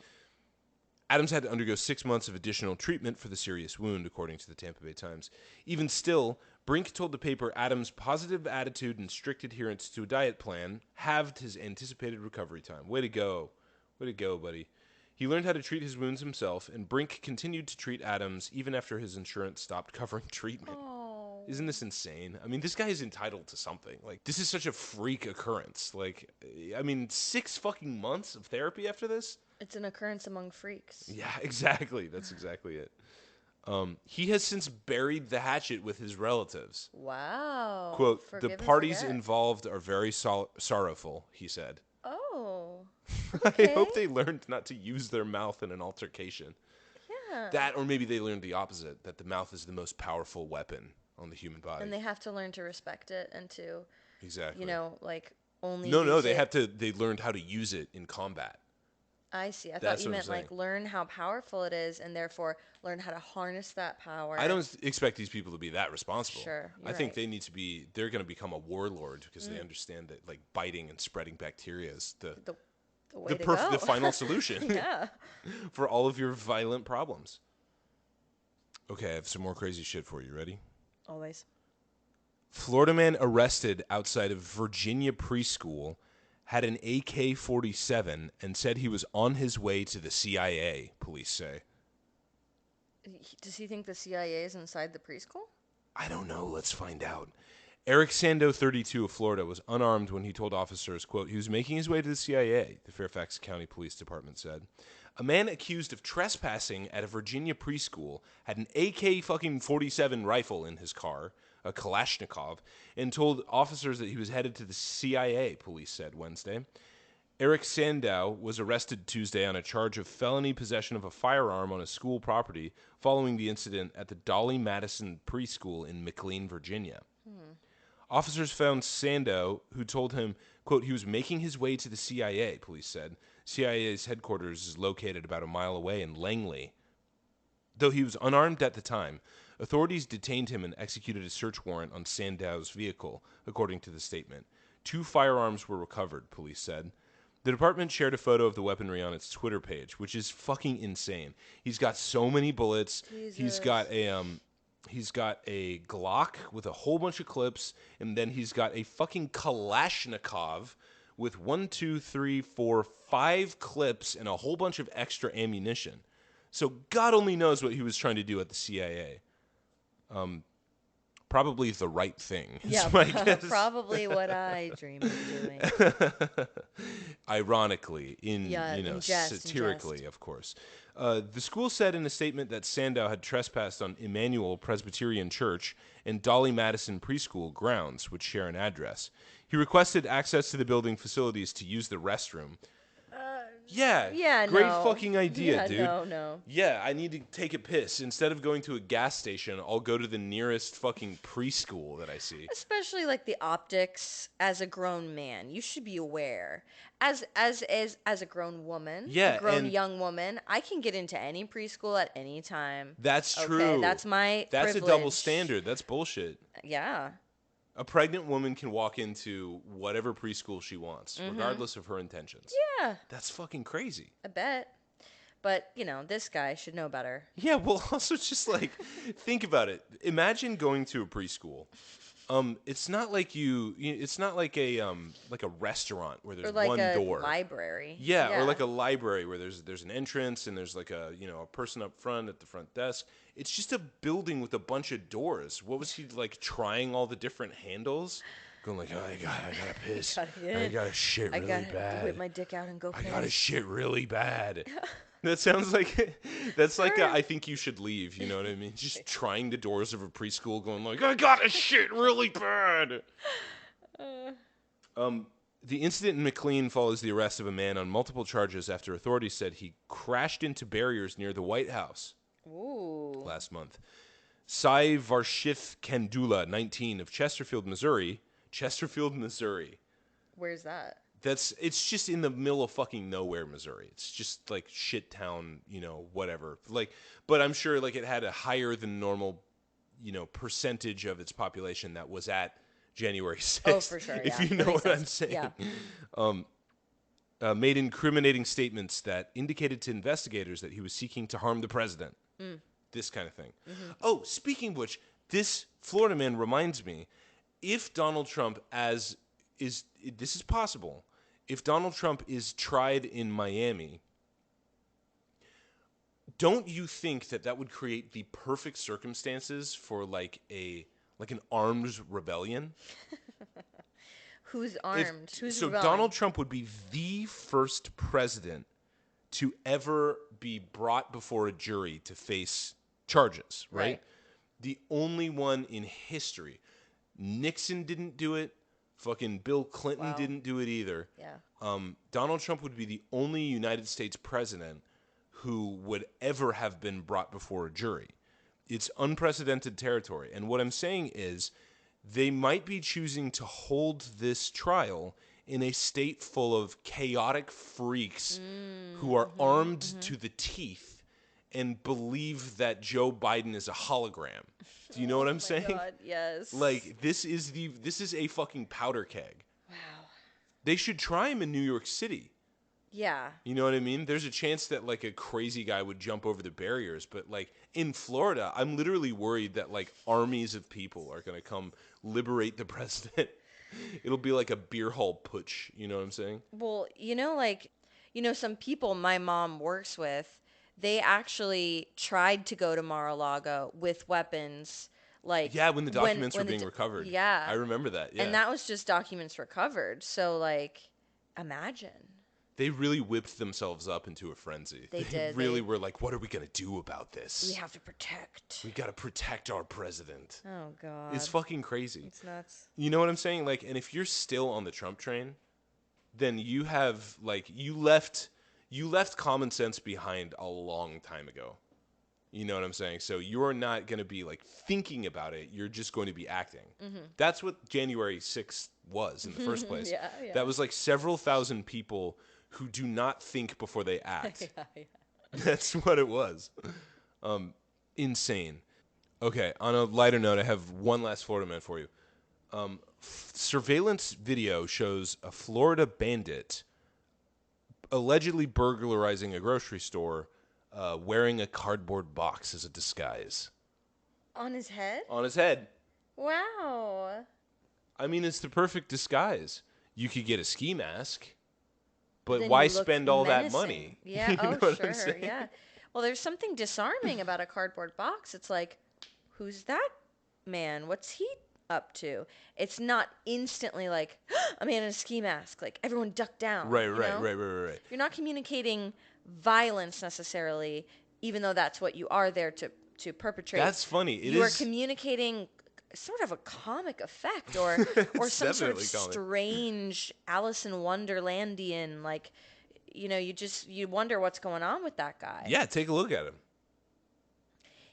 Adams had to undergo 6 months of additional treatment for the serious wound, according to the Tampa Bay Times. Even still, Brink told the paper Adams' positive attitude and strict adherence to a diet plan halved his anticipated recovery time. Way to go. Way to go, buddy. He learned how to treat his wounds himself, and Brink continued to treat Adams even after his insurance stopped covering treatment. Oh. Isn't this insane? I mean, this guy is entitled to something. Like, this is such a freak occurrence. Like, I mean, 6 fucking months of therapy after this? It's an occurrence among freaks. Yeah, exactly. That's exactly it. He has since buried the hatchet with his relatives. Wow. Quote, Forgive the and parties forget. involved are very sorrowful, he said. Oh. I Okay. hope they learned not to use their mouth in an altercation. Yeah. That, or maybe they learned the opposite, that the mouth is the most powerful weapon on the human body. And they have to learn to respect it and to, Exactly. like only No, use they learned how to use it in combat. I see. I thought That's you what I'm meant like saying. learn how powerful it is and therefore learn how to harness that power. I don't expect these people to be that responsible. Sure, I you're think right. they need to be, they're going to become a warlord because they understand that like biting and spreading bacteria is the the way to go. the final solution Yeah. for all of your violent problems. Okay, I have some more crazy shit for you. Ready? Always. Florida man arrested outside of Virginia preschool had an AK-47 and said he was on his way to the CIA, police say. Does he think the CIA is inside the preschool? I don't know. Let's find out. Eric Sando, 32, of Florida, was unarmed when he told officers, quote, he was making his way to the CIA, the Fairfax County Police Department said. A man accused of trespassing at a Virginia preschool had an AK-47 rifle in his car, a Kalashnikov, and told officers that he was headed to the CIA, police said Wednesday. Eric Sandow was arrested Tuesday on a charge of felony possession of a firearm on a school property following the incident at the Dolly Madison preschool in McLean, Virginia. Officers found Sandow, who told him, quote, he was making his way to the CIA, police said. CIA's headquarters is located about a mile away in Langley. Though he was unarmed at the time, authorities detained him and executed a search warrant on Sandow's vehicle, according to the statement. 2 firearms were recovered, police said. The department shared a photo of the weaponry on its Twitter page, which is fucking insane. He's got so many bullets. Jesus. He's got a Glock with a whole bunch of clips, and then he's got a fucking Kalashnikov with 5 clips and a whole bunch of extra ammunition. So God only knows what he was trying to do at the CIA. Probably the right thing. is Yeah, my guess. probably what I dream of doing. Ironically, In jest, in satirically, jest. of course. The school said in a statement that Sandow had trespassed on Emmanuel Presbyterian Church and Dolly Madison Preschool grounds, which share an address. He requested access to the building facilities to use the restroom. Yeah, great no. fucking idea, Yeah, dude. no. Yeah, I need to take a piss. Instead of going to a gas station, I'll go to the nearest fucking preschool that I see. Especially like the optics as a grown man. You should be aware. As a grown woman, Yeah, a grown and- young woman, I can get into any preschool at any time. That's Okay, true. that's my That's privilege. a double standard. That's bullshit. Yeah. A pregnant woman can walk into whatever preschool she wants, regardless of her intentions. Yeah, That's fucking crazy. I bet. But, this guy should know better. Yeah, well, also just like, think about it. Imagine going to a preschool. It's not like it's not like a restaurant where there's Or like one a door. library. Yeah, or like a library where there's an entrance and there's like a person up front at the front desk. It's just a building with a bunch of doors. What was he like trying all the different handles? Going like, oh, I gotta piss. I gotta shit I really gotta bad. whip my dick out and go I piss. gotta shit really bad. That sounds like I think you should leave. You know what I mean? Just trying the doors of a preschool, going like, I gotta shit really bad. The incident in McLean follows the arrest of a man on multiple charges after authorities said he crashed into barriers near the White House Ooh. last month. Sai Varshif Kandula, 19, of Chesterfield, Missouri. Where's that? It's just in the middle of fucking nowhere, Missouri. It's just like shit town, whatever. Like, but I'm sure like it had a higher than normal, percentage of its population that was at January 6th. Oh, for sure. If Yeah. you That know makes what I'm sense. saying. Yeah. Made incriminating statements that indicated to investigators that he was seeking to harm the president. This kind of thing. Mm-hmm. Oh, speaking of which, this Florida man reminds me, if Donald Trump this is possible, if Donald Trump is tried in Miami, don't you think that would create the perfect circumstances for like an armed rebellion? Who's armed? Who's So rebelling? Donald Trump would be the first president to ever be brought before a jury to face charges, right? The only one in history. Nixon didn't do it. Fucking Bill Clinton Wow. didn't do it either. Yeah. Donald Trump would be the only United States president who would ever have been brought before a jury. It's unprecedented territory. And what I'm saying is they might be choosing to hold this trial in a state full of chaotic freaks who are armed to the teeth and believe that Joe Biden is a hologram. Do you know what I'm saying? Oh my God, yes. Like this is a fucking powder keg. Wow. They should try him in New York City. Yeah. You know what I mean? There's a chance that like a crazy guy would jump over the barriers, but like in Florida, I'm literally worried that like armies of people are going to come liberate the president. It'll be like a beer hall putsch, you know what I'm saying? Well, some people my mom works with, they actually tried to go to Mar-a-Lago with weapons. Like Yeah, when the documents were when being recovered. Yeah. I remember that. Yeah. And that was just documents recovered. So like, imagine. They really whipped themselves up into a frenzy. They did. Really were like, what are we going to do about this? We have to protect. We got to protect our president. Oh God. It's fucking crazy. It's nuts. You know what I'm saying? Like, and if you're still on the Trump train, then you have like you left common sense behind a long time ago. You know what I'm saying? So you're not going to be like thinking about it. You're just going to be acting. Mm-hmm. That's what January 6th was in the first place. Yeah. That was like several thousand people who do not think before they act. Yeah. That's what it was. Insane. Okay, on a lighter note, I have one last Florida man for you. Surveillance video shows a Florida bandit allegedly burglarizing a grocery store wearing a cardboard box as a disguise. On his head? On his head. Wow. I mean, it's the perfect disguise. You could get a ski mask, but Then why you look spend all that menacing. money? Yeah. You know Oh, what I'm sure. saying? Yeah. Well, there's something disarming about a cardboard box. It's like, who's that man? What's he up to? It's not instantly like, a man in a ski mask. Like, everyone duck down. Right. You're not communicating violence necessarily, even though that's what you are there to perpetrate. That's funny. You are communicating sort of a comic effect or some sort of definitely comic. strange Alice in Wonderlandian, like, you wonder what's going on with that guy. Yeah, take a look at him.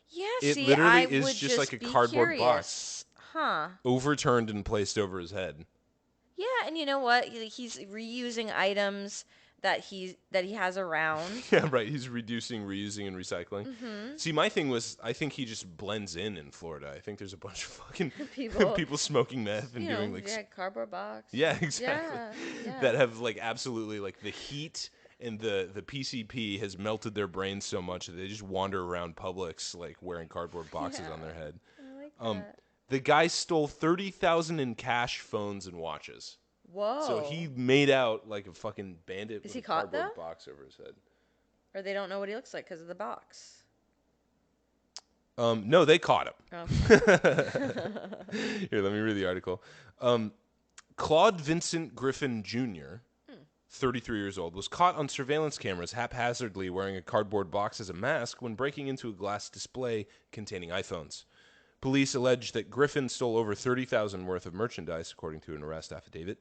Yeah, It see, literally I is would just like a be cardboard curious. box. Huh. Overturned and placed over his head. Yeah, and you know what? He's reusing items that he has around. Yeah, right. He's reducing, reusing, and recycling. Mm-hmm. See, my thing was, I think he just blends in Florida. I think there's a bunch of fucking people smoking meth and doing like cardboard box. Yeah, exactly. Yeah. That have like absolutely like the heat and the PCP has melted their brains so much that they just wander around Publix like wearing cardboard boxes on their head. I like that. The guy stole $30,000 in cash, phones, and watches. Whoa. So he made out like a fucking bandit with he a caught, cardboard though? box over his head. Or they don't know what he looks like because of the box. No, they caught him. Oh. Here, let me read the article. Claude Vincent Griffin Jr., 33 years old, was caught on surveillance cameras haphazardly wearing a cardboard box as a mask when breaking into a glass display containing iPhones. Police allege that Griffin stole over $30,000 worth of merchandise, according to an arrest affidavit.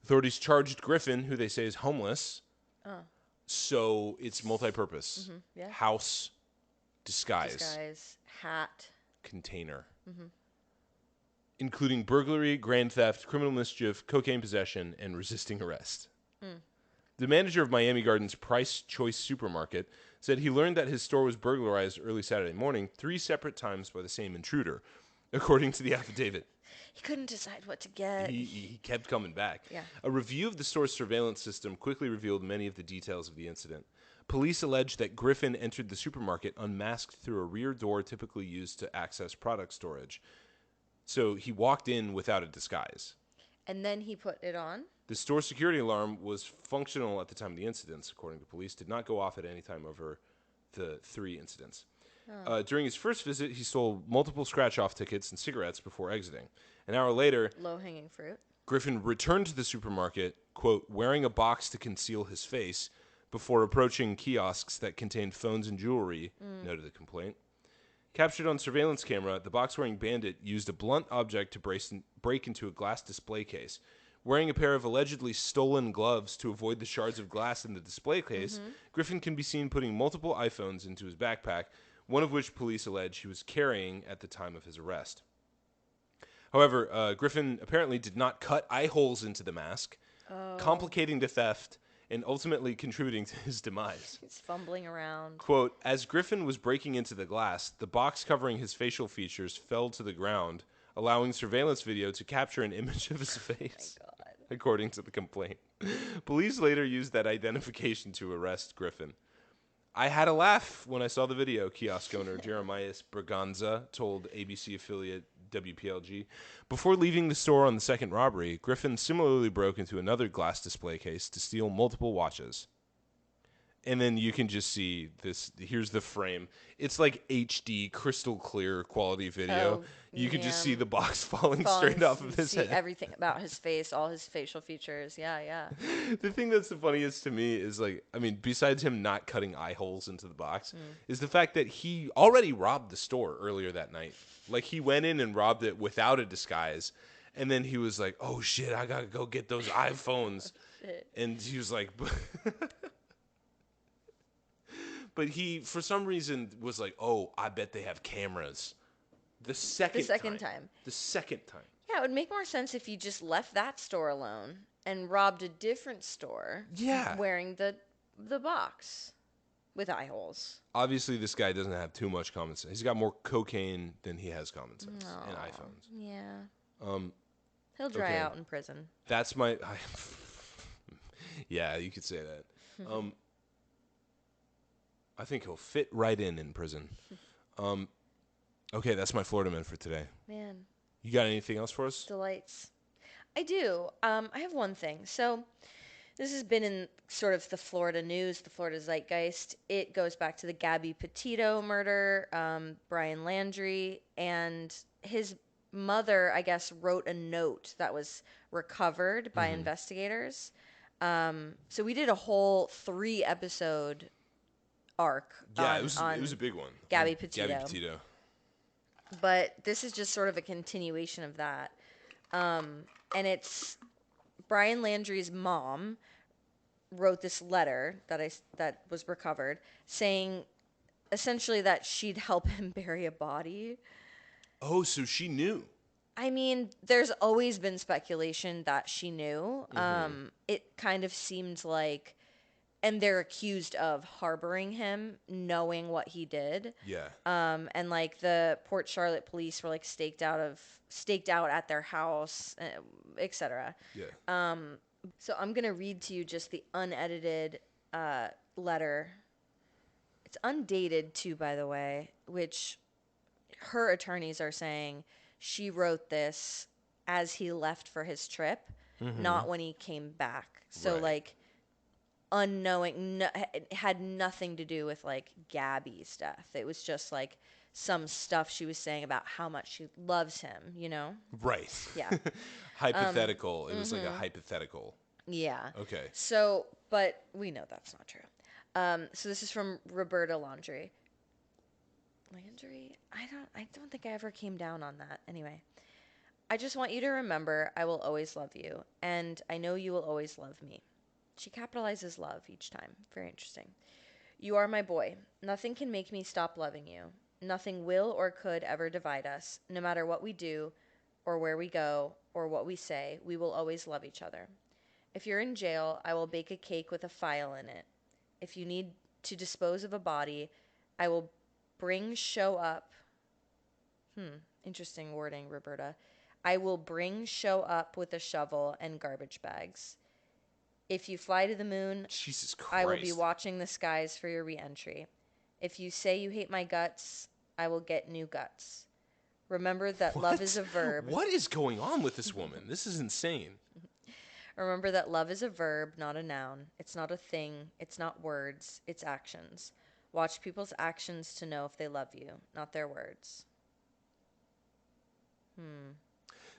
Authorities charged Griffin, who they say is homeless. So it's multi-purpose. Mm-hmm. Yeah. House, disguise, hat, container. including burglary, grand theft, criminal mischief, cocaine possession, and resisting arrest. The manager of Miami Gardens Price Choice Supermarket said he learned that his store was burglarized early Saturday morning 3 separate times by the same intruder, according to the affidavit. He couldn't decide what to get. He kept coming back. Yeah. A review of the store's surveillance system quickly revealed many of the details of the incident. Police alleged that Griffin entered the supermarket unmasked through a rear door typically used to access product storage. So he walked in without a disguise. And then he put it on? The store security alarm was functional at the time of the incidents, according to police, did not go off at any time over the 3 incidents. During his first visit, he stole multiple scratch-off tickets and cigarettes before exiting. An hour later, Low-hanging fruit. Griffin returned to the supermarket, quote, wearing a box to conceal his face, before approaching kiosks that contained phones and jewelry, noted the complaint. Captured on surveillance camera, the box-wearing bandit used a blunt object to break into a glass display case. Wearing a pair of allegedly stolen gloves to avoid the shards of glass in the display case, Griffin can be seen putting multiple iPhones into his backpack, one of which police allege he was carrying at the time of his arrest. However, Griffin apparently did not cut eye holes into the mask, complicating the theft and ultimately contributing to his demise. He's fumbling around. Quote, as Griffin was breaking into the glass, the box covering his facial features fell to the ground, allowing surveillance video to capture an image of his face, according to the complaint. Police later used that identification to arrest Griffin. I had a laugh when I saw the video, kiosk owner Jeremiah Braganza told ABC affiliate WPLG. Before leaving the store on the second robbery, Griffin similarly broke into another glass display case to steal multiple watches. And then you can just see this. Here's the frame. It's like HD, crystal clear quality video. You can just see the box falling straight off of his head. Everything about his face, all his facial features. Yeah. The thing that's the funniest to me is, like, I mean, besides him not cutting eye holes into the box, is the fact that he already robbed the store earlier that night. Like, he went in and robbed it without a disguise. And then he was like, oh, shit, I got to go get those iPhones. And he was like... But he, for some reason, was like, oh, I bet they have cameras. The second time. The second time. Yeah, it would make more sense if you just left that store alone and robbed a different store. Yeah. Wearing the box with eye holes. Obviously, this guy doesn't have too much common sense. He's got more cocaine than he has common sense and iPhones. Yeah. He'll dry out in prison. That's my... yeah, you could say that. I think he'll fit right in prison. Okay, that's my Florida Man for today. Man. You got anything else for us? Delights. I do. I have one thing. So this has been in sort of the Florida news, the Florida zeitgeist. It goes back to the Gabby Petito murder, Brian Landry, and his mother, I guess, wrote a note that was recovered by investigators. So we did a whole 3-episode arc. Yeah, it was a big one. Gabby Petito. Gabby Petito. But this is just sort of a continuation of that. And it's Brian Landry's mom wrote this letter that was recovered saying essentially that she'd help him bury a body. Oh, so she knew. I mean, there's always been speculation that she knew. It kind of seemed like, and they're accused of harboring him, knowing what he did. Yeah. And like the Port Charlotte police were like staked out at their house, etc. Yeah. So I'm gonna read to you just the unedited letter. It's undated too, by the way, which her attorneys are saying she wrote this as he left for his trip, not when he came back. So like unknowing, it had nothing to do with like Gabby's death. It was just like some stuff she was saying about how much she loves him, you know? Right. Yeah. Hypothetical. It was like a hypothetical. Yeah. Okay. So, but we know that's not true. So this is from Roberta Landry. Landry? I don't think I ever came down on that. Anyway, I just want you to remember I will always love you, and I know you will always love me. She capitalizes love each time. Very interesting. You are my boy. Nothing can make me stop loving you. Nothing will or could ever divide us. No matter what we do, or where we go, or what we say, we will always love each other. If you're in jail, I will bake a cake with a file in it. If you need to dispose of a body, I will show up. Interesting wording, Roberta. I will show up with a shovel and garbage bags. If you fly to the moon, Jesus I will be Christ. watching the skies for your re-entry. If you say you hate my guts, I will get new guts. Remember that love is What? a verb. What is going on with this woman? This is insane. Remember that love is a verb, not a noun. It's not a thing. It's not words. It's actions. Watch people's actions to know if they love you, not their words.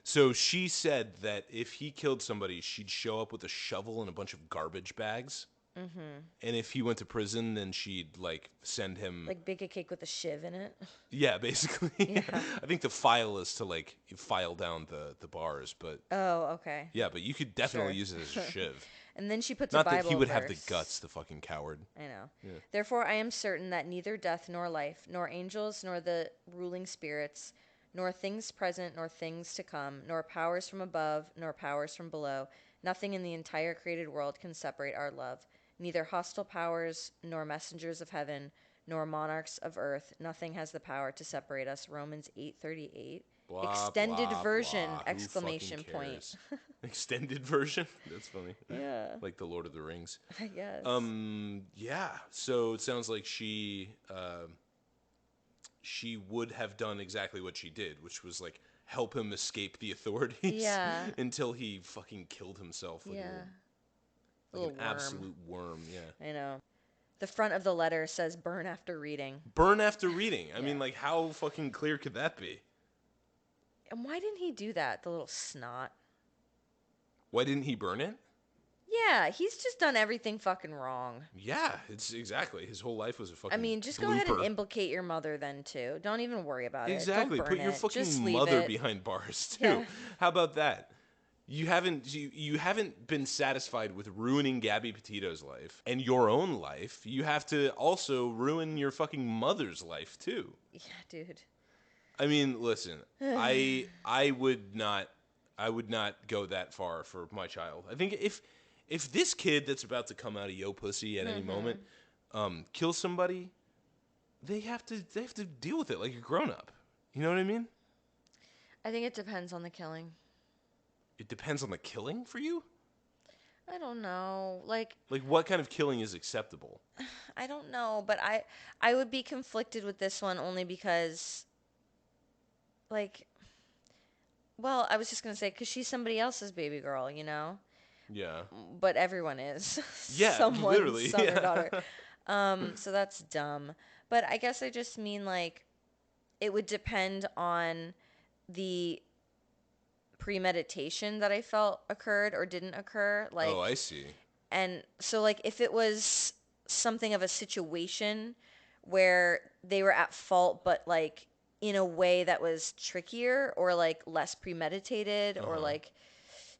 So she said that if he killed somebody, she'd show up with a shovel and a bunch of garbage bags. Mm-hmm. And if he went to prison, then she'd like send him Like bake a cake with a shiv in it. Yeah, basically. Yeah. I think the file is to like file down the bars, but Oh, okay. yeah, but you could definitely Sure. use it as a shiv. And then she puts Not a that Bible he would verse. have the guts, the fucking coward. I know. Yeah. Therefore, I am certain that neither death nor life, nor angels, nor the ruling spirits, nor things present, nor things to come, nor powers from above, nor powers from below, nothing in the entire created world can separate our love. Neither hostile powers, nor messengers of heaven, nor monarchs of earth, nothing has the power to separate us. Romans 8:38. Blah, Extended blah, version! blah. Who Exclamation fucking point. cares? Extended version? That's funny. Yeah. Like the Lord of the Rings. I guess. Yeah. So it sounds like she would have done exactly what she did, which was like help him escape the authorities. Yeah. Until he fucking killed himself. Like Yeah. like an Little worm. absolute worm. Yeah. I know. The front of the letter says burn after reading. Burn after reading. I Yeah. mean, like, how fucking clear could that be? And why didn't he do that, the little snot? Why didn't he burn it? Yeah, he's just done everything fucking wrong. Yeah, it's exactly. His whole life was a fucking I mean, just go ahead and implicate your mother then, too. Don't even worry about Exactly. it. Don't Put burn your it. fucking Just leave mother it. behind bars, too. Yeah. How about that? You haven't been satisfied with ruining Gabby Petito's life and your own life. You have to also ruin your fucking mother's life, too. Yeah, dude. I mean, listen, I would not go that far for my child. I think if this kid that's about to come out of yo pussy at any moment kills somebody, they have to deal with it like a grown up. You know what I mean? I think it depends on the killing. It depends on the killing for you? I don't know. Like what kind of killing is acceptable? I don't know, but I would be conflicted with this one only because like well, I was just going to say cuz she's somebody else's baby girl, you know? Yeah. But everyone is. Yeah, Someone's literally. son Yeah. or daughter. So that's dumb. But I guess I just mean like it would depend on the premeditation that I felt occurred or didn't occur. Like, oh, I see. and so like if it was something of a situation where they were at fault, but like in a way that was trickier or like less premeditated or like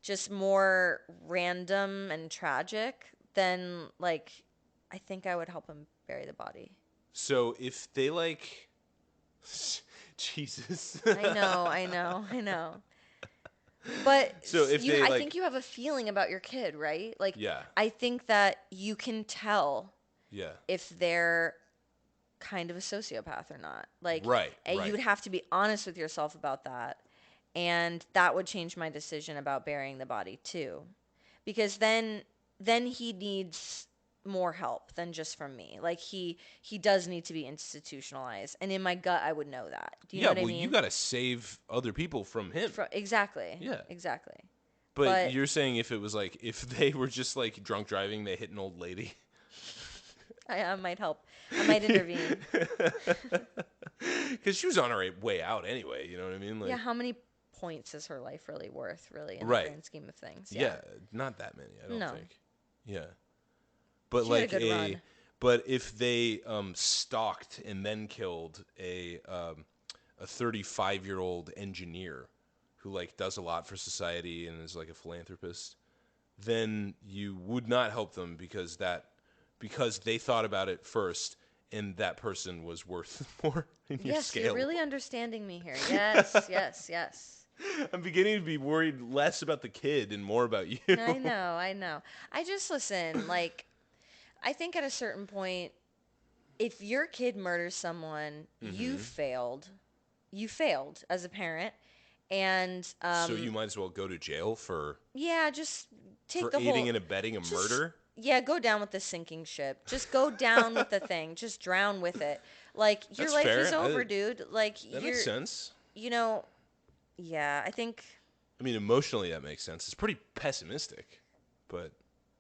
just more random and tragic, then like I think I would help him bury the body. So if they like Jesus. I know. But So if they, I like- think you have a feeling about your kid, right? Like, Yeah. I think that you can tell Yeah. if they're kind of a sociopath or not. Like, Right, and right. you would have to be honest with yourself about that, and that would change my decision about burying the body too, because then he needs more help than just from me. Like he does need to be institutionalized, and in my gut, I would know that. Do you know what I mean? you got to save other people from him. Exactly. Yeah. Exactly. But you're saying if it was like if they were just like drunk driving, they hit an old lady. I might help. I might intervene. Because she was on her way out anyway. You know what I mean? Like, Yeah. How many points is her life really worth, really, in Right. the grand scheme of things? Yeah, not that many. I don't No. think. Yeah, but She had a like good run. but if they stalked and then killed a 35-year-old engineer who like does a lot for society and is like a philanthropist, then you would not help them because they thought about it first and that person was worth more in your Yes, scale. you're really understanding me here. Yes, yes, yes. I'm beginning to be worried less about the kid and more about you. I know. I just listen, like, I think at a certain point, if your kid murders someone, you failed. You failed as a parent. And So you might as well go to jail for yeah, just take the aiding whole and abetting a just murder. yeah, go down with the sinking ship. Just go down with the thing. Just drown with it. Like your That's life fair. is over, dude. Like That you're makes sense. you know, yeah, I think I mean, emotionally, that makes sense. It's pretty pessimistic, but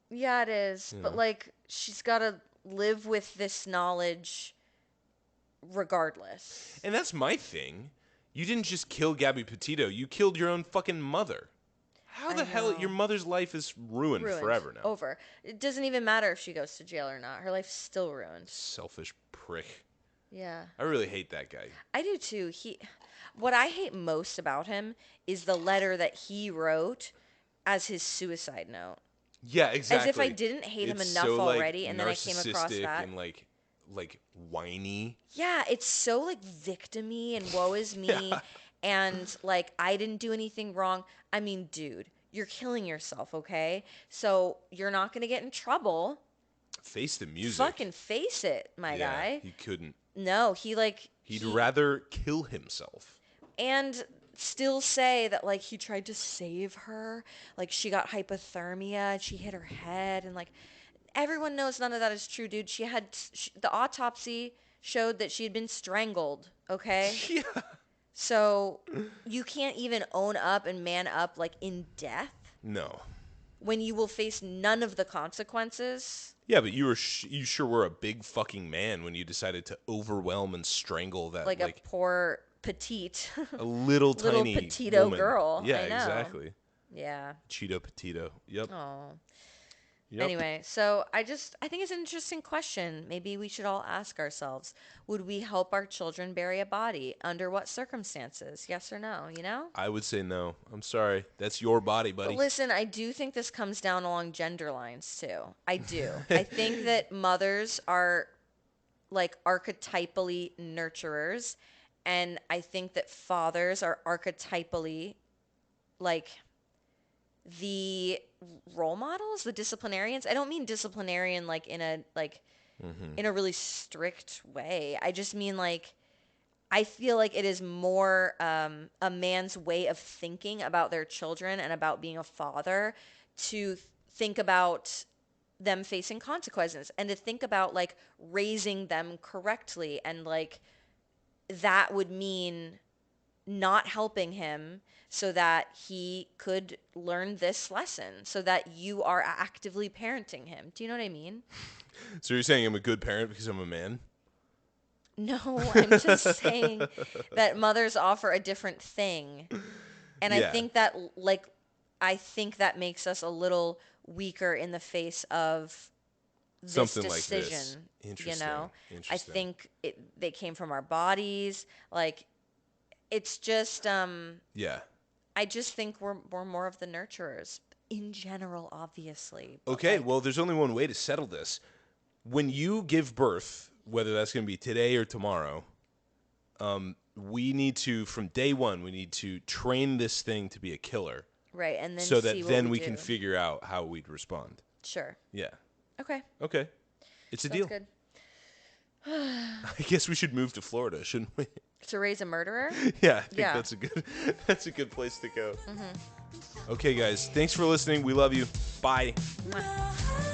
yeah, it is. you But know. like she's got to live with this knowledge regardless. And that's my thing. You didn't just kill Gabby Petito. You killed your own fucking mother. How I the hell your know. mother's life is ruined forever now? Over. It doesn't even matter if she goes to jail or not. Her life's still ruined. Selfish prick. Yeah. I really hate that guy. I do too. What I hate most about him is the letter that he wrote as his suicide note. Yeah, exactly. As if I didn't hate him It's enough so, like, already, and then I came across narcissistic that. and like whiny. Yeah, it's so like victim-y and woe is me, Yeah. and like I didn't do anything wrong. I mean, dude, you're killing yourself, okay? So you're not gonna get in trouble. Face the music. Fucking face it, my yeah, guy. he couldn't. No, He'd rather kill himself. and still say that like he tried to save her, like she got hypothermia, she hit her head, and like everyone knows none of that is true, dude. The autopsy showed that she had been strangled, okay? Yeah. So you can't even own up and man up like in death No. when you will face none of the consequences. Yeah, but you sure were a big fucking man when you decided to overwhelm and strangle that Like a poor petite a little little tiny petito woman. girl. Yeah, I know. exactly. Yeah. Cheeto Petito. Yep. Oh. Yep. Anyway, so I think it's an interesting question. Maybe we should all ask ourselves, would we help our children bury a body? Under what circumstances? Yes or no, you know? I would say no. I'm sorry. That's your body, buddy. But listen, I do think this comes down along gender lines too. I do. I think that mothers are like archetypally nurturers, and I think that fathers are archetypally like the role models, the disciplinarians. I don't mean disciplinarian like in a in a really strict way. I just mean like I feel like it is more a man's way of thinking about their children and about being a father to think about them facing consequences and to think about like raising them correctly, and like that would mean not helping him so that he could learn this lesson, so that you are actively parenting him. Do you know what I mean? So you're saying I'm a good parent because I'm a man? No, I'm just saying that mothers offer a different thing. And Yeah. I think that makes us a little weaker in the face of this Something like this. decision. Interesting. You know, I Interesting. think they came from our bodies. Like, it's just Yeah. I just think we're more of the nurturers in general, obviously. But Okay, like, well, there's only one way to settle this. When you give birth, whether that's going to be today or tomorrow, we need to, from day one, we need to train this thing to be a killer, right, and then so see that what then we do. can figure out how we'd respond. Sure. Yeah. Okay. Okay. It's a Sounds deal. good. I guess we should move to Florida, shouldn't we? To raise a murderer? Yeah, I think Yeah. that's a good place to go. Okay, guys, thanks for listening. We love you. Bye. Mwah.